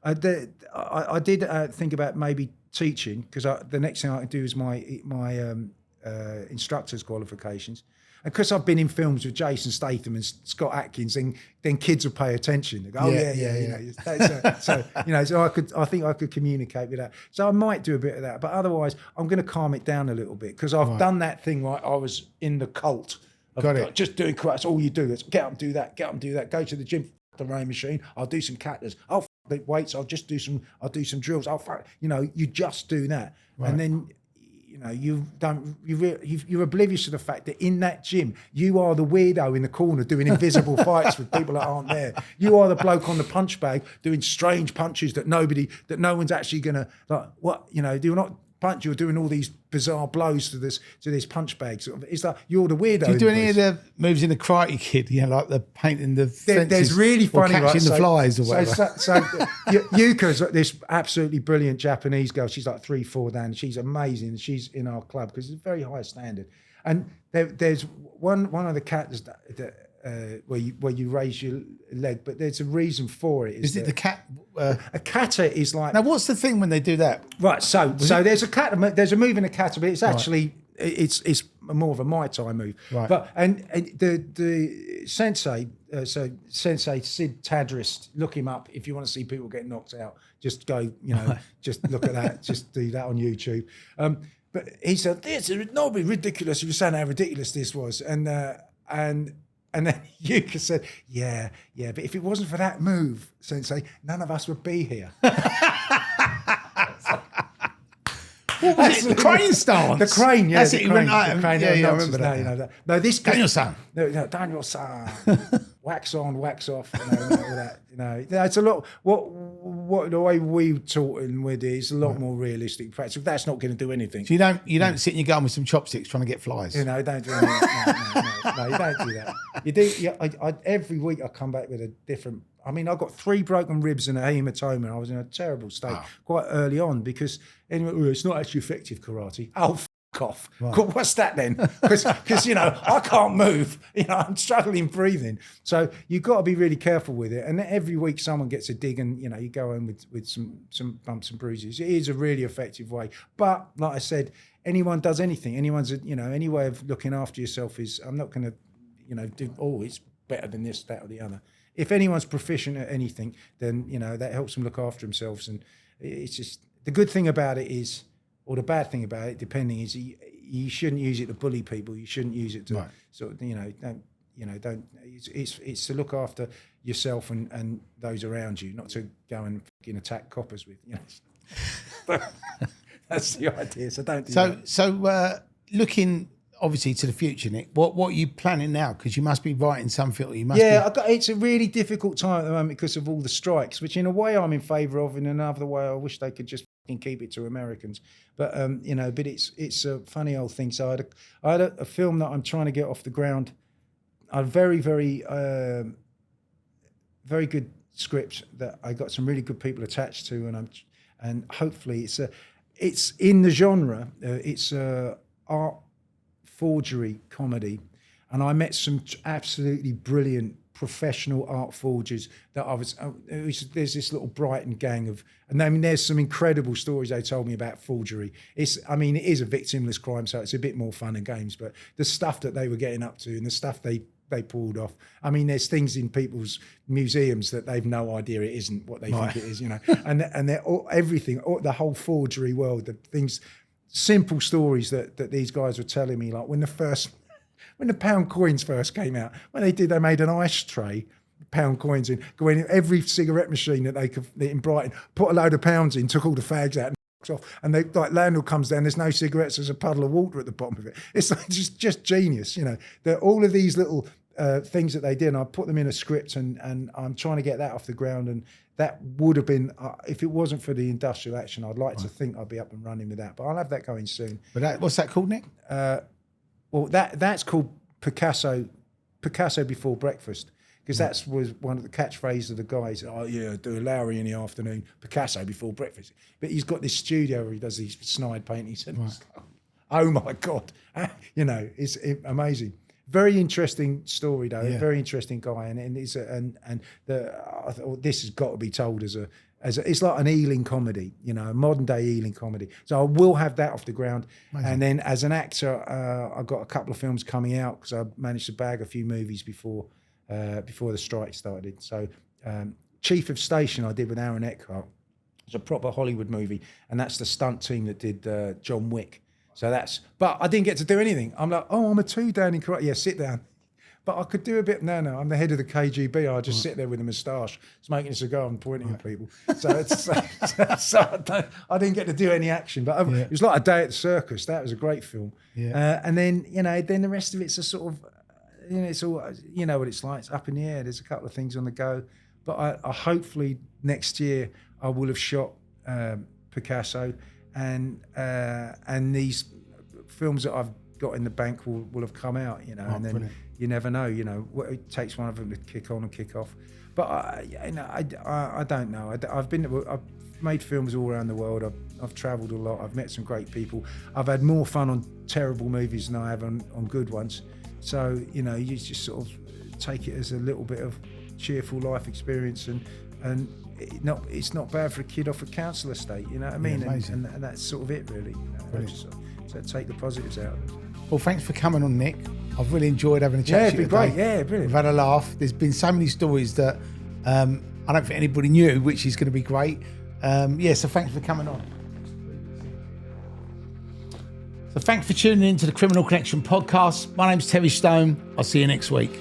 I did think about maybe teaching, because the next thing I can do is my instructor's qualifications, and because I've been in films with Jason Statham and Scott Atkins, then kids will pay attention. They go, oh yeah. So I think I could communicate with that. So I might do a bit of that, but otherwise I'm going to calm it down a little bit, because I've done that thing. Right, I was in the cult of just doing karate. That's all you do. It's get up and do that. Get up and do that. Go to the gym, the rowing machine. I'll do some katas. I'll the weights. I'll do some drills. You just do that, and then. You're oblivious to the fact that in that gym, you are the weirdo in the corner doing invisible fights with people that aren't there. You are the bloke on the punch bag doing strange punches that no one's actually gonna do not punch. You're doing all these bizarre blows to this punch bag. It's like you're the weirdo. Do you do any of the moves in the Karate Kid? Like the painting the fences, there's really funny, or catching the flies or whatever. So Yuka's this absolutely brilliant Japanese girl. She's like 3-4 down. She's amazing. She's in our club because it's a very high standard. And there's one of the katas that where you raise your leg, but there's a reason for it. Is it the cat? A kata is like. Now, what's the thing when they do that? Right. So there's a kata. There's a move in a kata, but it's actually it's more of a Muay Thai move. Right. But and the sensei, Sensei Sid Tadrist, look him up if you want to see people get knocked out. Just go, just look at that. Just do that on YouTube. But he said, "This would not be ridiculous if you saying how ridiculous this was." And then Yuka said, yeah, but if it wasn't for that move, Sensei, none of us would be here. The crane stance. The crane, yeah. That's the it. crane, I remember that. You know that. No, this guy. Daniel-san. No, Daniel-san. Wax on, wax off. All that. It's a lot. What the way we taught him with it is a lot more realistic practice. That's not going to do anything. So you don't sit in your garden with some chopsticks trying to get flies. Don't do that. No, you don't do that. You do. Yeah, every week I come back with a different. I mean, I got 3 broken ribs and a hematoma. I was in a terrible state quite early on because anyway, it's not actually effective karate. Oh, f*** off. Right. What's that then? Because I can't move. I'm struggling breathing. So you've got to be really careful with it. And every week someone gets a dig and, you go home with some bumps and bruises. It is a really effective way. But like I said, anyone does anything. Anyone's, any way of looking after yourself is, I'm not going to, do, it's better than this, that or the other. If anyone's proficient at anything, then, that helps them look after themselves. And it's just, the good thing about it is, or the bad thing about it, depending, is you shouldn't use it to bully people. You shouldn't use it to sort of, don't, it's to look after yourself and those around you, not to go and fucking attack coppers with, That's the idea. So don't do that. So looking obviously to the future, Nick, what are you planning now? Because you must be writing something. It's a really difficult time at the moment because of all the strikes, which in a way I'm in favour of. In another way, I wish they could just keep it to Americans. But but it's a funny old thing. So I had a film that I'm trying to get off the ground. A very, very, very good script that I got some really good people attached to, and hopefully it's in the genre. It's art forgery comedy, and I met some absolutely brilliant professional art forgers that there's this little Brighton gang of, and I mean there's some incredible stories they told me about forgery. It is a victimless crime, so it's a bit more fun and games, but the stuff that they were getting up to and the stuff they pulled off. I mean, there's things in people's museums that they've no idea it isn't what they think it is, and they're everything, the whole forgery world, the things, simple stories that these guys were telling me, like when the pound coins first came out, they made an ice tray pound coins in, go in every cigarette machine that they could in Brighton, put a load of pounds in, took all the fags out and off, and they like landlord comes down, there's no cigarettes, there's a puddle of water at the bottom of it. It's like just genius, you know. All of these little things that they did, and I put them in a script, and I'm trying to get that off the ground, and that would have been, if it wasn't for the industrial action, I'd like to think I'd be up and running with that, but I'll have that going soon. But what's that called, Nick? Well, that's called Picasso before breakfast. Because that was one of the catchphrases of the guys. Oh yeah, do a Lowry in the afternoon, Picasso before breakfast. But he's got this studio where he does these snide paintings. And oh my God, you know, it's amazing. Very interesting story though. Yeah. Very interesting guy, and it's I thought this has got to be told as a it's like an Ealing comedy, you know, a modern day Ealing comedy. So I will have that off the ground. Amazing. And then as an actor, I've got a couple of films coming out because I managed to bag a few movies before the strike started. So Chief of Station I did with Aaron Eckhart. It's a proper Hollywood movie, and that's the stunt team that did John Wick. So but I didn't get to do anything. I'm like, I'm a 2 down in karate. Yeah, sit down. But I could do a bit. No, I'm the head of the KGB. I just sit there with a moustache, smoking a cigar and pointing at people. So I didn't get to do any action. But it was like A Day at the Circus. That was a great film. Yeah. And then then the rest of it's a sort of, it's all, you know what it's like. It's up in the air. There's a couple of things on the go, but I hopefully next year I will have shot Picasso, and these films that I've got in the bank will have come out. You know, and then brilliant. You never know. You know, it takes one of them to kick on and kick off. But I don't know. I've made films all around the world. I've travelled a lot. I've met some great people. I've had more fun on terrible movies than I have on good ones. So, you know, you just sort of take it as a little bit of cheerful life experience, and it's not bad for a kid off a council estate, you know what I mean? And that's sort of it, really. You know? So take the positives out of it. Well, thanks for coming on, Nick. I've really enjoyed having a chat. Yeah, it's been great. Yeah, brilliant. We've had a laugh. There's been so many stories that I don't think anybody knew, which is going to be great. So thanks for coming on. So thanks for tuning in to the Criminal Connection podcast. My name's Terry Stone. I'll see you next week.